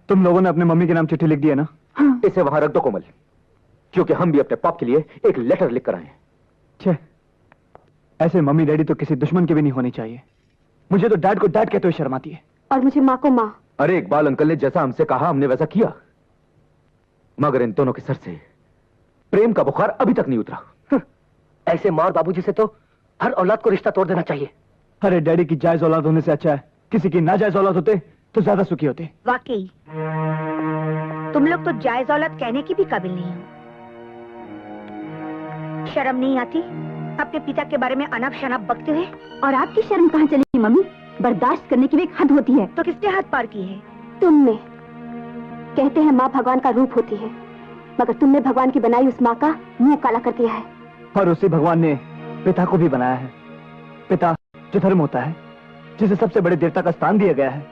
तुम लोगों ने अपने मम्मी के नाम चिट्ठी लिख दी है ना? हाँ। इसे वहां रख दो कोमल, क्योंकि हम भी अपने पाप के लिए एक लेटर लिख कर आए हैं। छे, ऐसे मम्मी डैडी तो किसी दुश्मन के भी नहीं होने चाहिए। मुझे तो डैड को डैड कहते हुए शर्म आती है। और मुझे माँ को माँ। अरे इकबाल अंकल ने जैसा हमसे कहा हमने वैसा किया, मगर इन दोनों के सर से प्रेम का बुखार अभी तक नहीं उतरा। ऐसे माँ और बाबूजी से तो हर औलाद को रिश्ता तोड़ देना चाहिए। अरे डैडी की जायज औलाद होने से अच्छा है किसी की नाजायज औलाद होते तो ज्यादा सुखी होते। वाकई तुम लोग तो जायज औलाद कहने की भी काबिल नहीं हो। शर्म नहीं आती अपने पिता के बारे में अनाप शनाप बकते हुए? और आपकी शर्म कहाँ चली मम्मी? बर्दाश्त करने की भी एक हद होती है। तो किसने हद पार की है? तुमने। कहते हैं माँ भगवान का रूप होती है, मगर तुमने भगवान की बनाई उस माँ का मुंह काला कर दिया है। और उसी भगवान ने पिता को भी बनाया है। पिता जो धर्म होता है, जिसे सबसे बड़े देवता का स्थान दिया गया है,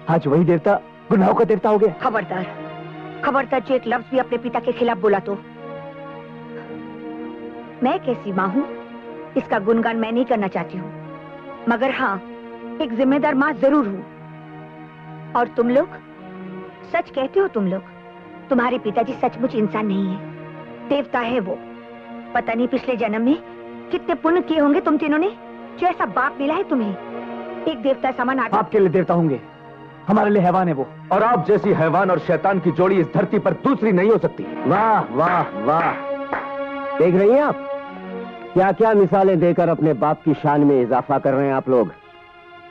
आज वही देवता गुनाहों का देवता हो गया। खबरदार, खबरदार जो एक लफ्ज भी अपने पिता के खिलाफ बोला तो। मैं कैसी माँ हूँ इसका गुणगान मैं नहीं करना चाहती हूँ, मगर हाँ एक जिम्मेदार माँ जरूर हूँ। और तुम लोग सच कहते हो, तुम लोग, तुम्हारे पिताजी सचमुच इंसान नहीं है, देवता है वो। पता नहीं पिछले जन्म में कितने पुण्य किए होंगे तुम तीनों ने, जो ऐसा बाप मिला है तुम्हें। एक देवता समान आदमी। आपके लिए देवता होंगे, हमारे लिए हैवान है वो। और आप जैसी हैवान और शैतान की जोड़ी इस धरती पर दूसरी नहीं हो सकती। वाह वाह वाह, देख रही हैं आप क्या क्या मिसालें देकर अपने बाप की शान में इजाफा कर रहे हैं आप लोग।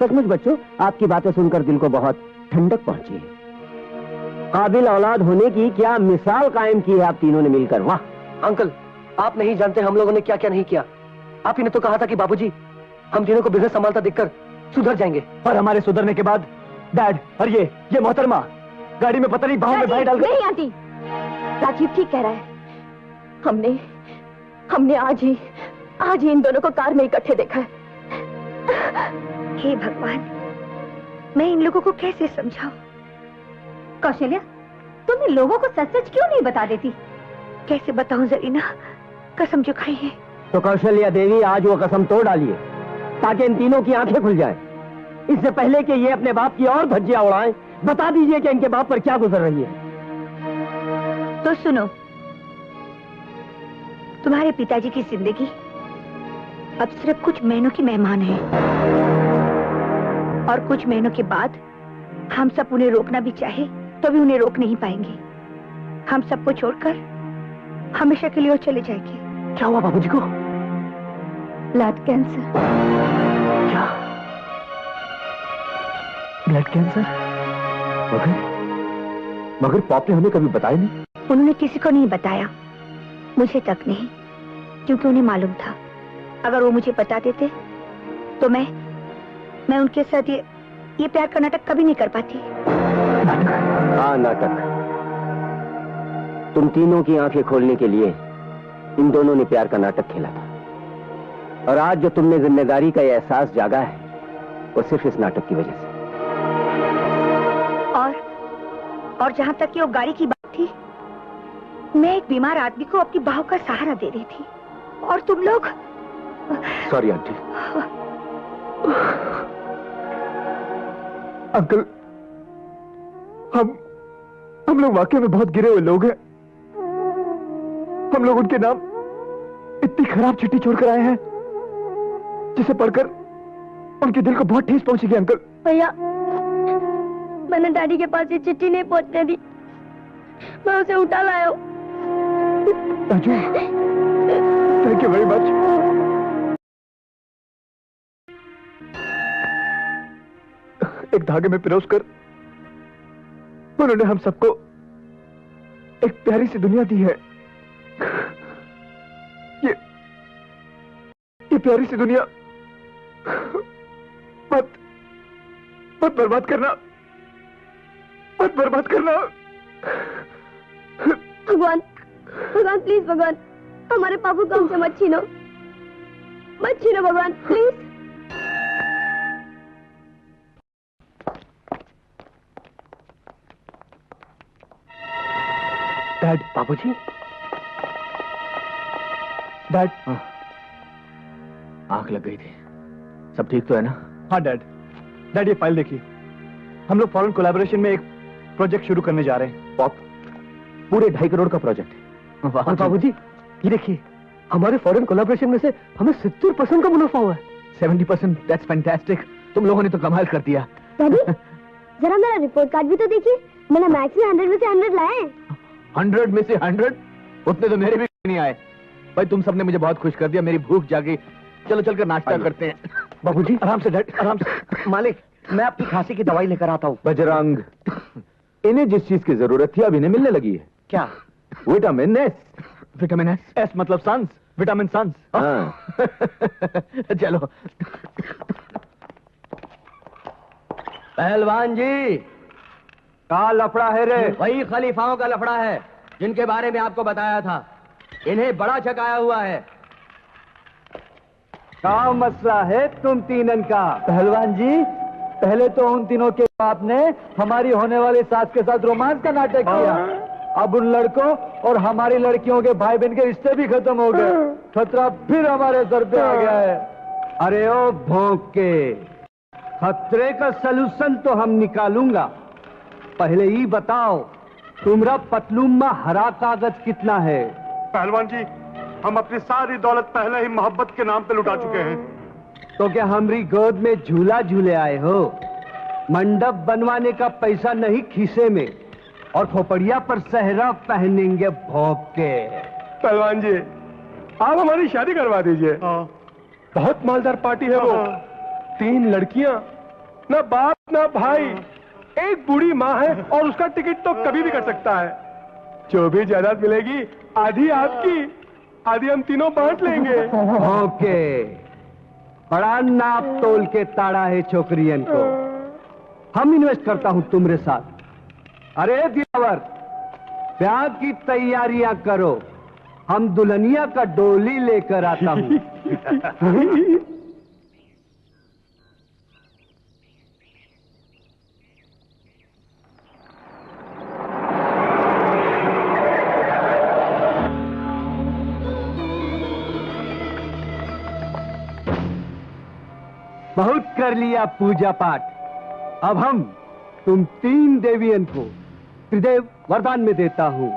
सचमुच बच्चों, आपकी बातें सुनकर दिल को बहुत ठंडक पहुंची है। काबिल औलाद होने की क्या मिसाल कायम की है आप तीनों ने मिलकर। वाह अंकल, आप नहीं जानते हम लोगों ने क्या क्या नहीं किया। आप ही ने तो कहा था कि बाबूजी हम तीनों को बिजनेस संभालता देखकर सुधर जाएंगे। और हमारे सुधरने के बाद डैड और ये मोहतरमा गाड़ी में पता नहीं बाहों में भाई डाल नहीं आती। राजीव ठीक कह रहा है। हमने आज ही इन दोनों को कार में इकट्ठे देखा है। हे भगवान, मैं इन लोगों को कैसे समझाऊं? कौशल्या, तुम इन लोगों को सच सच क्यों नहीं बता देती? कैसे बताऊं जरीना, कसम जो खाई है। तो कौशल्या देवी आज वो कसम तोड़ डालिए ताकि इन तीनों की आंखें खुल जाएं। इससे पहले कि ये अपने बाप की और धज्जियां उड़ाएं, बता दीजिए कि इनके बाप पर क्या गुजर रही है। तो सुनो, तुम्हारे पिताजी की जिंदगी अब सिर्फ कुछ महीनों की मेहमान है, और कुछ महीनों के बाद हम सब उन्हें रोकना भी चाहे तो भी उन्हें रोक नहीं पाएंगे। हम सबको छोड़कर हमेशा के लिए वो चले जाएंगे। क्या हुआ बाबूजी को? Blood cancer. क्या? Blood cancer? मगर पाप ने हमें कभी बताया नहीं। उन्होंने किसी को नहीं बताया, मुझे तक नहीं, क्योंकि उन्हें मालूम था अगर वो मुझे बता देते तो मैं उनके साथ ये प्यार का नाटक कभी नहीं कर पाती। हाँ, नाटक। तुम तीनों की आंखें खोलने के लिए इन दोनों ने प्यार का नाटक खेला था, और आज जो तुमने जिम्मेदारी का यह एहसास जागा है वो सिर्फ इस नाटक की वजह से। और जहां तक कि वो गाड़ी की बात थी, मैं एक बीमार आदमी को अपनी बाहों का सहारा दे रही थी, और तुम लोग। Sorry aunty. अंकल, हम लोग वाकई में बहुत गिरे हुए लोग हैं। हम लोग उनके नाम इतनी खराब चिट्ठी छोड़कर आए हैं जिसे पढ़कर उनके दिल को बहुत ठेस पहुंचेगी। अंकल भैया, मैंने डैडी के पास ये चिट्ठी नहीं पहुंचने दी, मैं उसे उठा लाया हूं। Thank you very much. एक धागे में पिरोसकर उन्होंने हम सबको एक प्यारी सी दुनिया दी है। ये प्यारी सी दुनिया मत बर्बाद करना, मत बर्बाद करना। भगवान प्लीज, भगवान हमारे पापू को हमसे मत छीनो भगवान प्लीज। डैड। बाबूजी? डैड। आंख लग गई थी, सब ठीक तो है ना? हाँ डैड। ये फाइल देखिए, हम लोग फॉरेन कोलैबोरेशन में एक प्रोजेक्ट शुरू करने जा रहे हैं। पॉप, पूरे 2.5 करोड़ का प्रोजेक्ट। और बाबूजी, ये देखिए, हमारे फॉरेन कोलैबोरेशन में से हमें 70% का मुनाफा हुआ है। 70%, दैट्स फैंटास्टिक। तुम लोगों ने तो कमाल कर दिया। डैडी, जरा मेरा रिपोर्ट कार्ड भी तो देखिए। मैंने मैथ्स में 100 में से 100 लाए। 100 में से 100? उतने तो मेरे भी नहीं आए। भाई तुम सबने मुझे बहुत खुश कर दिया, मेरी भूख जागी। चलो चलकर नाश्ता करते हैं। बाबूजी, आराम से डैड, आराम से। मालिक, मैं आपकी खांसी की दवाई लेकर आता हूँ। बजरंग, इन्हें जिस चीज की जरूरत थी अब इन्हें मिलने लगी है। क्या? Vitamin S. Vitamin S? S मतलब सन्स, विटामिन सन्स। चलो। पहलवान जी, का लफड़ा है रे? वही खलीफाओं का लफड़ा है जिनके बारे में आपको बताया था। इन्हें बड़ा छकाया हुआ है। क्या मसला है तुम तीनन का? पहलवान जी, पहले तो उन तीनों के बाप ने हमारी होने वाली सास के साथ रोमांस का नाटक किया। अब उन लड़कों और हमारी लड़कियों के भाई बहन के रिश्ते भी खत्म हो गए। खतरा फिर हमारे सर पे आ गया है। अरे ओ भौंक के, खतरे का सलूशन तो हम निकालूंगा। पहले ही बताओ, तुम्हारा पतलून में हरा कागज कितना है? पहलवान जी, हम अपनी सारी दौलत पहले ही मोहब्बत के नाम पे लुटा चुके हैं। तो क्या हमारी गोद में झूला झूले आए हो? मंडप बनवाने का पैसा नहीं खीसे में, और खोपड़िया पर सहरा पहनेंगे भौंक के। पहलवान जी, आप हमारी शादी करवा दीजिए। बहुत मालदार पार्टी है वो। 3 लड़कियां, ना बाप ना भाई, एक बूढ़ी माँ है, और उसका टिकट तो कभी भी कर सकता है। जो भी जायदाद मिलेगी, आधी आपकी, आधी हम तीनों बांट लेंगे। ओके, बड़ा नाप तोल के ताड़ा है छोकरियन को। हम इन्वेस्ट करता हूं तुम्हारे साथ। अरे दिलावर, ब्याह की तैयारियां करो, हम दुल्हनिया का डोली लेकर आता हूं। बहुत कर लिया पूजा पाठ। अब हम तुम 3 देवियन को त्रिदेव वरदान में देता हूं।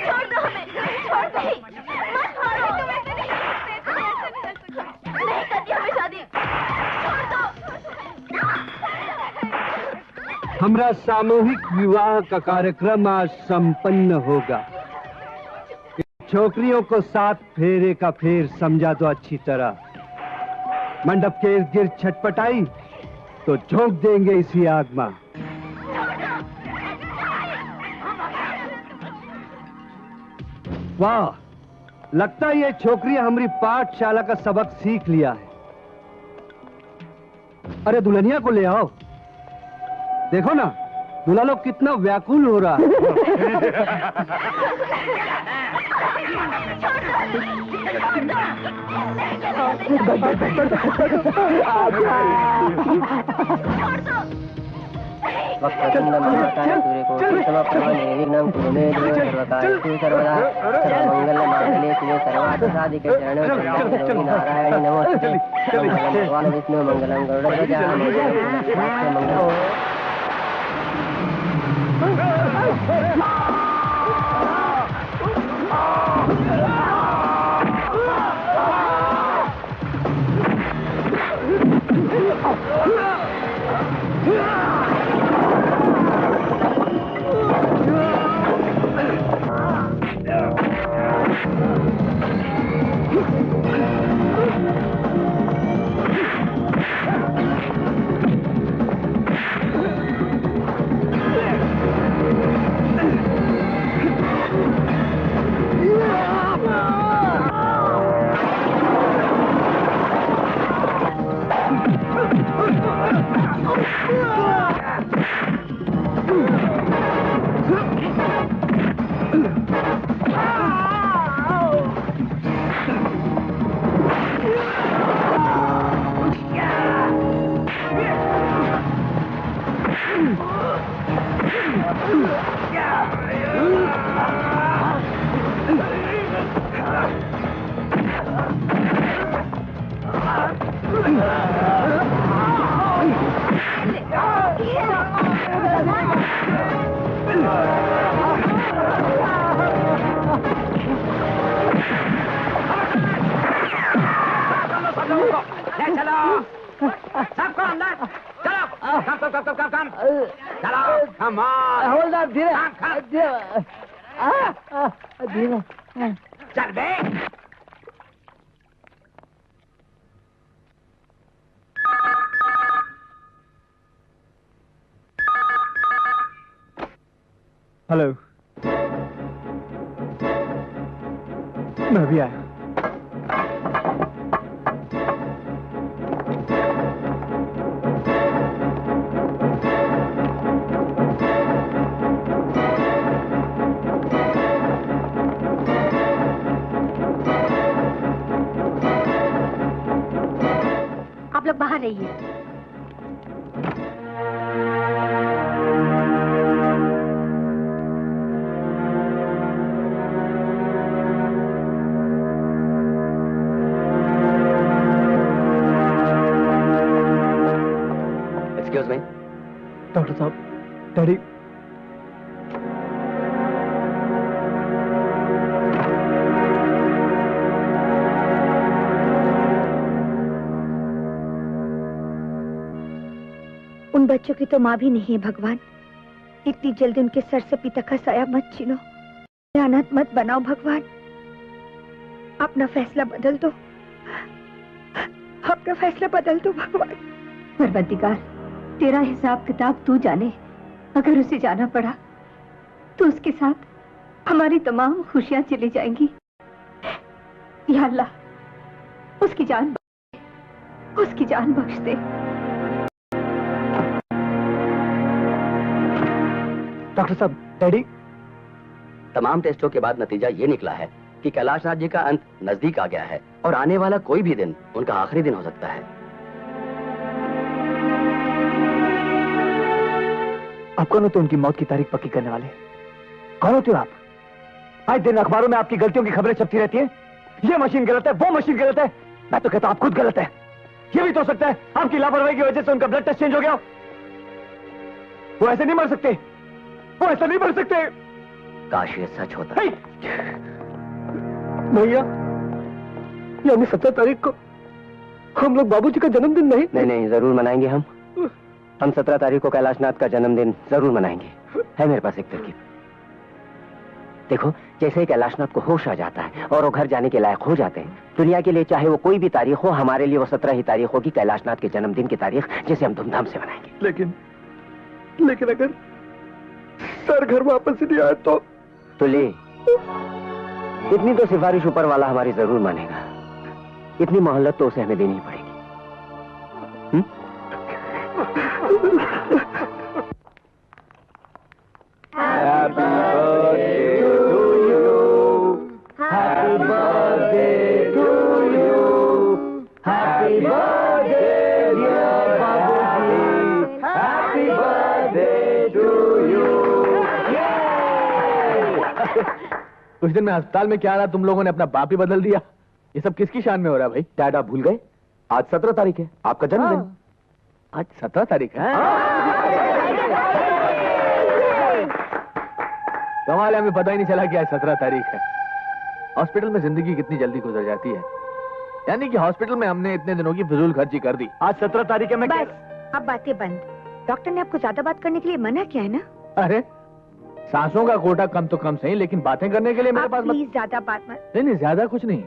छोड़ दो हमें, छोड़ दो, मत मारो। नहीं करती हमें शादी, छोड़ दो। हमारा सामूहिक विवाह का कार्यक्रम आज संपन्न होगा। छोकरियों को 7 फेरे का फेर समझा दो अच्छी तरह। मंडप के इर्द गिर्द छटपटाई तो झोंक देंगे इसी आग में। वाह, लगता है ये छोकरी हमारी पाठशाला का सबक सीख लिया है। अरे दुल्हनिया को ले आओ। देखो ना, दूल्हा लोग कितना व्याकुल हो रहा है। नारायण नमोस्तुते। भगवान विष्णु मंगलम गरुड़ध्वजा मंगलम। चलो सबको अंदर चलो कम चलो कम हवलदार धीरे धीरे चल बे हेलो मैं अभी आया। आप लोग बाहर रहिए। एक्सक्यूज मी डॉक्टर साहब, डैडी उन बच्चों की तो माँ भी नहीं है भगवान। इतनी जल्दी उनके सर से पिता का साया मत छीनो, अनाथ मत बनाओ भगवान। अपना फैसला बदल दो, अपना फैसला बदल दो भगवान। परवरदिगार, तेरा हिसाब किताब तू जाने। अगर उसे जाना पड़ा तो उसके साथ हमारी तमाम खुशियां चली जाएंगी। या अल्लाह, उसकी जान बख्श दे। डॉक्टर साहब, डैडी। तमाम टेस्टों के बाद नतीजा ये निकला है कि कैलाशनाथ जी का अंत नजदीक आ गया है और आने वाला कोई भी दिन उनका आखिरी दिन हो सकता है। आप कौन होते उनकी मौत की तारीख पक्की करने वाले? कौन होते हो आप? आज दिन अखबारों में आपकी गलतियों की खबरें छपती रहती हैं। ये मशीन गलत है, वो मशीन गलत है। मैं तो कहता हूं आप खुद गलत है। ये भी तो हो सकता है आपकी लापरवाही की वजह से उनका ब्लड टेस्ट चेंज हो गया। वो ऐसे नहीं मर सकते, वो ऐसा नहीं मर सकते। काश ये सच होता। भैया, यानी 17 तारीख को हम लोग बाबूजी का जन्मदिन नहीं, जरूर मनाएंगे हम 17 तारीख को कैलाशनाथ का जन्मदिन जरूर मनाएंगे। है मेरे पास एक तरकीब। देखो, जैसे ही कैलाशनाथ को होश आ जाता है और वो घर जाने के लायक हो जाते हैं, दुनिया के लिए चाहे वो कोई भी तारीख हो, हमारे लिए वो 17 ही तारीख होगी, कैलाशनाथ के जन्मदिन की तारीख, जिसे हम धूमधाम से मनाएंगे। लेकिन अगर सर घर वापस नहीं आया तो ले, इतनी तो सिफारिश ऊपर वाला हमारी जरूर मानेगा। इतनी मोहलत तो उसे हमें देनी ही पड़ेगी। Happy birthday to you. Happy birthday to you. Happy birthday dear Babuji. Happy birthday to you. कुछ दिन में अस्पताल में क्या रहा, तुम लोगों ने अपना बाप ही बदल दिया। ये सब किसकी शान में हो रहा है भाई? डैड, आप भूल गए? आज 17 तारीख है, आपका जन्मदिन। आज 17 तारीख है? कमाल है, हमें पता ही नहीं चला कि आज 17 तारीख है। हॉस्पिटल में जिंदगी कितनी जल्दी गुजर जाती है। यानी कि हॉस्पिटल में हमने इतने दिनों की फिजूल खर्ची कर दी। आज 17 तारीख है। मैं बस, अब बातें बंद। डॉक्टर ने आपको ज्यादा बात करने के लिए मना किया है ना? अरे सांसों का कोटा कम तो कम सही, लेकिन बातें करने के लिए मेरे पास प्लीज ज्यादा बात मत। नहीं, ज्यादा कुछ नहीं।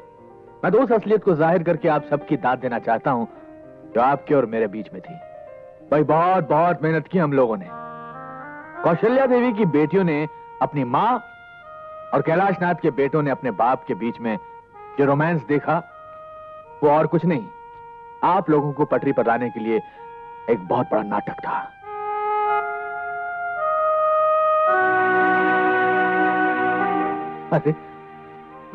मैं तो उस असलियत को जाहिर करके आप सबकी दाद देना चाहता हूँ जो आपके और मेरे बीच में थी। भाई बहुत बहुत मेहनत की हम लोगों ने। कौशल्या देवी की बेटियों ने अपनी माँ और कैलाशनाथ के बेटों ने अपने बाप के बीच में जो रोमांस देखा, वो और कुछ नहीं, आप लोगों को पटरी पर लाने के लिए एक बहुत बड़ा नाटक था। अरे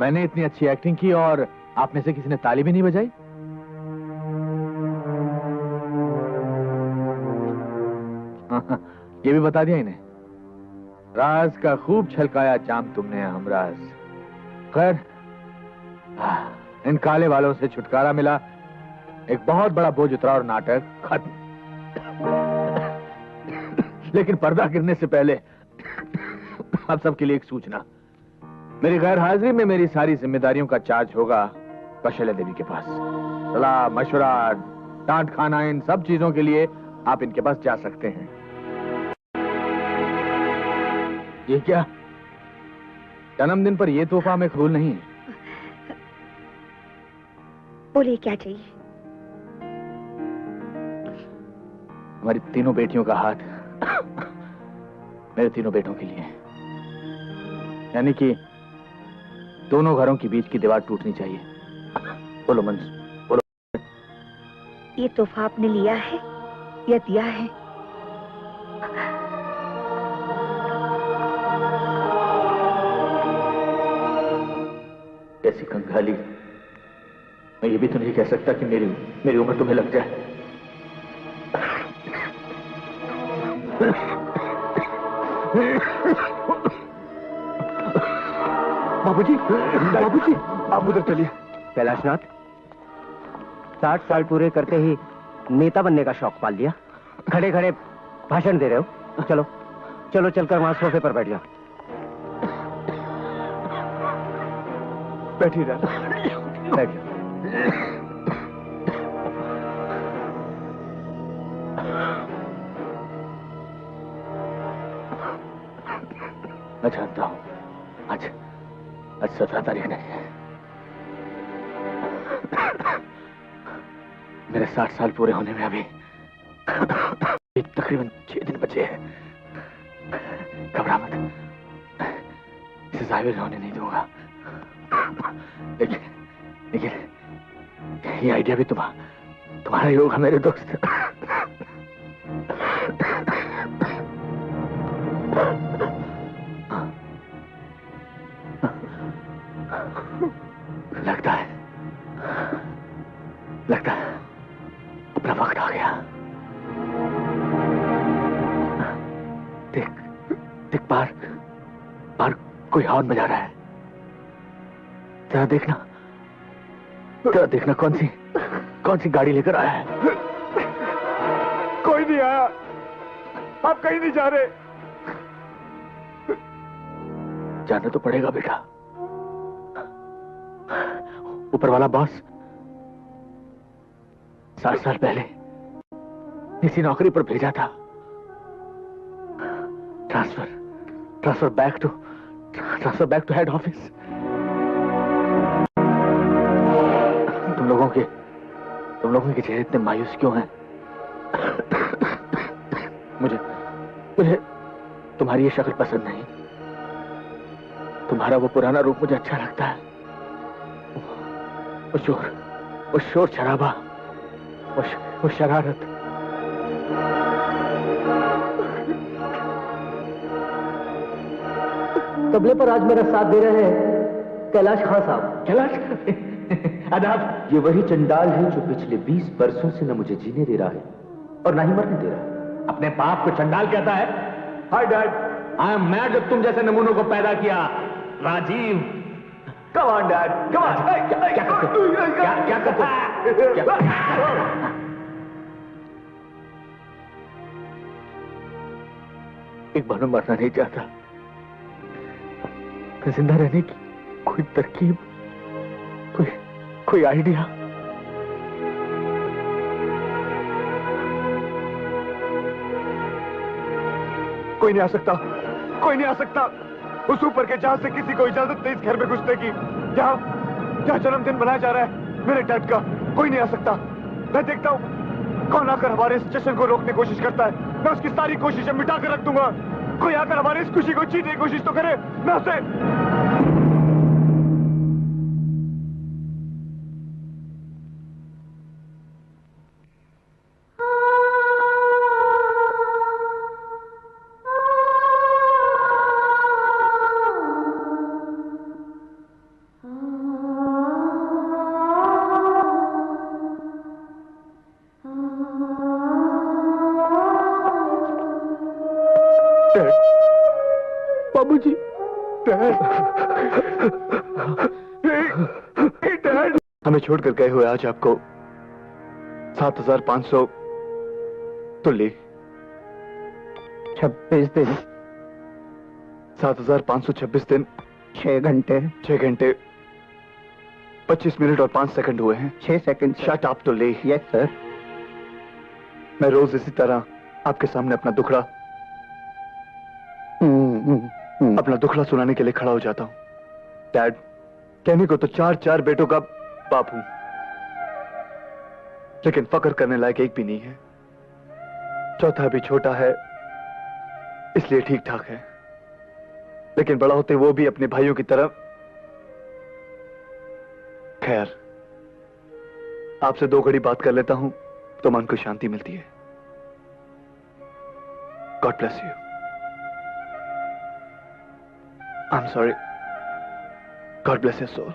मैंने इतनी अच्छी एक्टिंग की और आप में से किसी ने ताली भी नहीं बजाई? ये भी बता दिया इन्हें। राज का खूब छलकाया जाम तुमने हमराज। खैर, इन काले वालों से छुटकारा मिला एक बहुत बड़ा बोझ उतरा और नाटक खत्म। लेकिन पर्दा गिरने से पहले आप सबके लिए एक सूचना। मेरी गैर हाजिरी में मेरी सारी जिम्मेदारियों का चार्ज होगा कौशल्या देवी के पास। सलाह मशवरा डांट खाना इन सब चीजों के लिए आप इनके पास जा सकते हैं। ये क्या? जन्मदिन पर यह तोहफा हमें कबूल नहीं है। बोलिए क्या चाहिए? हमारी तीनों बेटियों का हाथ मेरे तीनों बेटों के लिए, यानी कि दोनों घरों के बीच की दीवार टूटनी चाहिए। बोलो मंजूर, बोलो। ये तोहफा आपने लिया है या दिया है? ऐसी कंगाली, मैं ये भी तो नहीं कह सकता कि मेरी उम्र तुम्हें लग जाए। बाबूजी, बाबूजी, आप उधर चलिए। कैलाशनाथ, 60 साल पूरे करते ही नेता बनने का शौक पाल लिया। खड़े खड़े भाषण दे रहे हो। चलो चलो, चलकर वहां सोफे पर बैठ जाओ। बैठिए राजा, बैठ जाओ। मैं जानता हूं आज 17 तारीख नहीं है। मेरे 60 साल पूरे होने में अभी तकरीबन 6 दिन बचे हैं। घबरा मत, इसे जाहिर होने नहीं दूंगा। लेकिन ये आइडिया भी तुम्हारा ही होगा मेरे दोस्त। लगता है अपना वक्त आ गया। देख बाहर कोई हॉर्न बजा रहा है। जरा देखना कौन सी गाड़ी लेकर आया है। कोई नहीं आया, आप कहीं नहीं जा रहे। जाना तो पड़ेगा बेटा। ऊपर वाला बॉस 7 साल पहले इसी नौकरी पर भेजा था। Transfer back to head office. तुम लोगों के चेहरे इतने मायूस क्यों हैं? मुझे तुम्हारी ये शक्ल पसंद नहीं। तुम्हारा वो पुराना रूप मुझे अच्छा लगता है। वो शोर शराबा, वो शरारत। तबले पर आज मेरा साथ दे रहे हैं कैलाश खान साहब। कैलाश आदाब। ये वही चंडाल है जो पिछले 20 बरसों से न मुझे जीने दे रहा है और ना ही मरने दे रहा है। अपने बाप को चंडाल कहता है? Hi dad, I am mad जब तुम जैसे नमूनों को पैदा किया। Rajiv, come on dad, come on. क्या करते? एक बार मैं मरना नहीं चाहता। जिंदा रहने की कोई तरकीब, कोई आइडिया? कोई नहीं आ सकता। उस ऊपर के जहाज से किसी को इजाजत नहीं इस घर में घुसने की। जहां जन्मदिन मनाया जा रहा है मेरे डैड का, कोई नहीं आ सकता। मैं देखता हूं कौन आकर हमारे इस जश्न को रोकने की कोशिश करता है। मैं उसकी सारी कोशिशें मिटा कर रख दूंगा। कोई आकर हमारी इस खुशी को छीनने की कोशिश तो करे, मैं उसे। बाबूजी, डैड, हमें छोड़कर गए हुए आज आपको 7,500 तो ले। 26 दिन 7,526 दिन 6 घंटे 6 घंटे 25 मिनट और 5 सेकंड हुए हैं। 6 सेकंड। शट अप तो ले। Yes sir. मैं रोज इसी तरह आपके सामने अपना दुखड़ा सुनाने के लिए खड़ा हो जाता हूं। डैड, कहने को तो 4 बेटों का बाप हूं, लेकिन फक्र करने लायक एक भी नहीं है। चौथा भी छोटा है, इसलिए ठीक ठाक है, लेकिन बड़ा होते वो भी अपने भाइयों की तरह। खैर, आपसे 2 घड़ी बात कर लेता हूं तो मन को शांति मिलती है। God bless you. I am sorry. God bless your soul.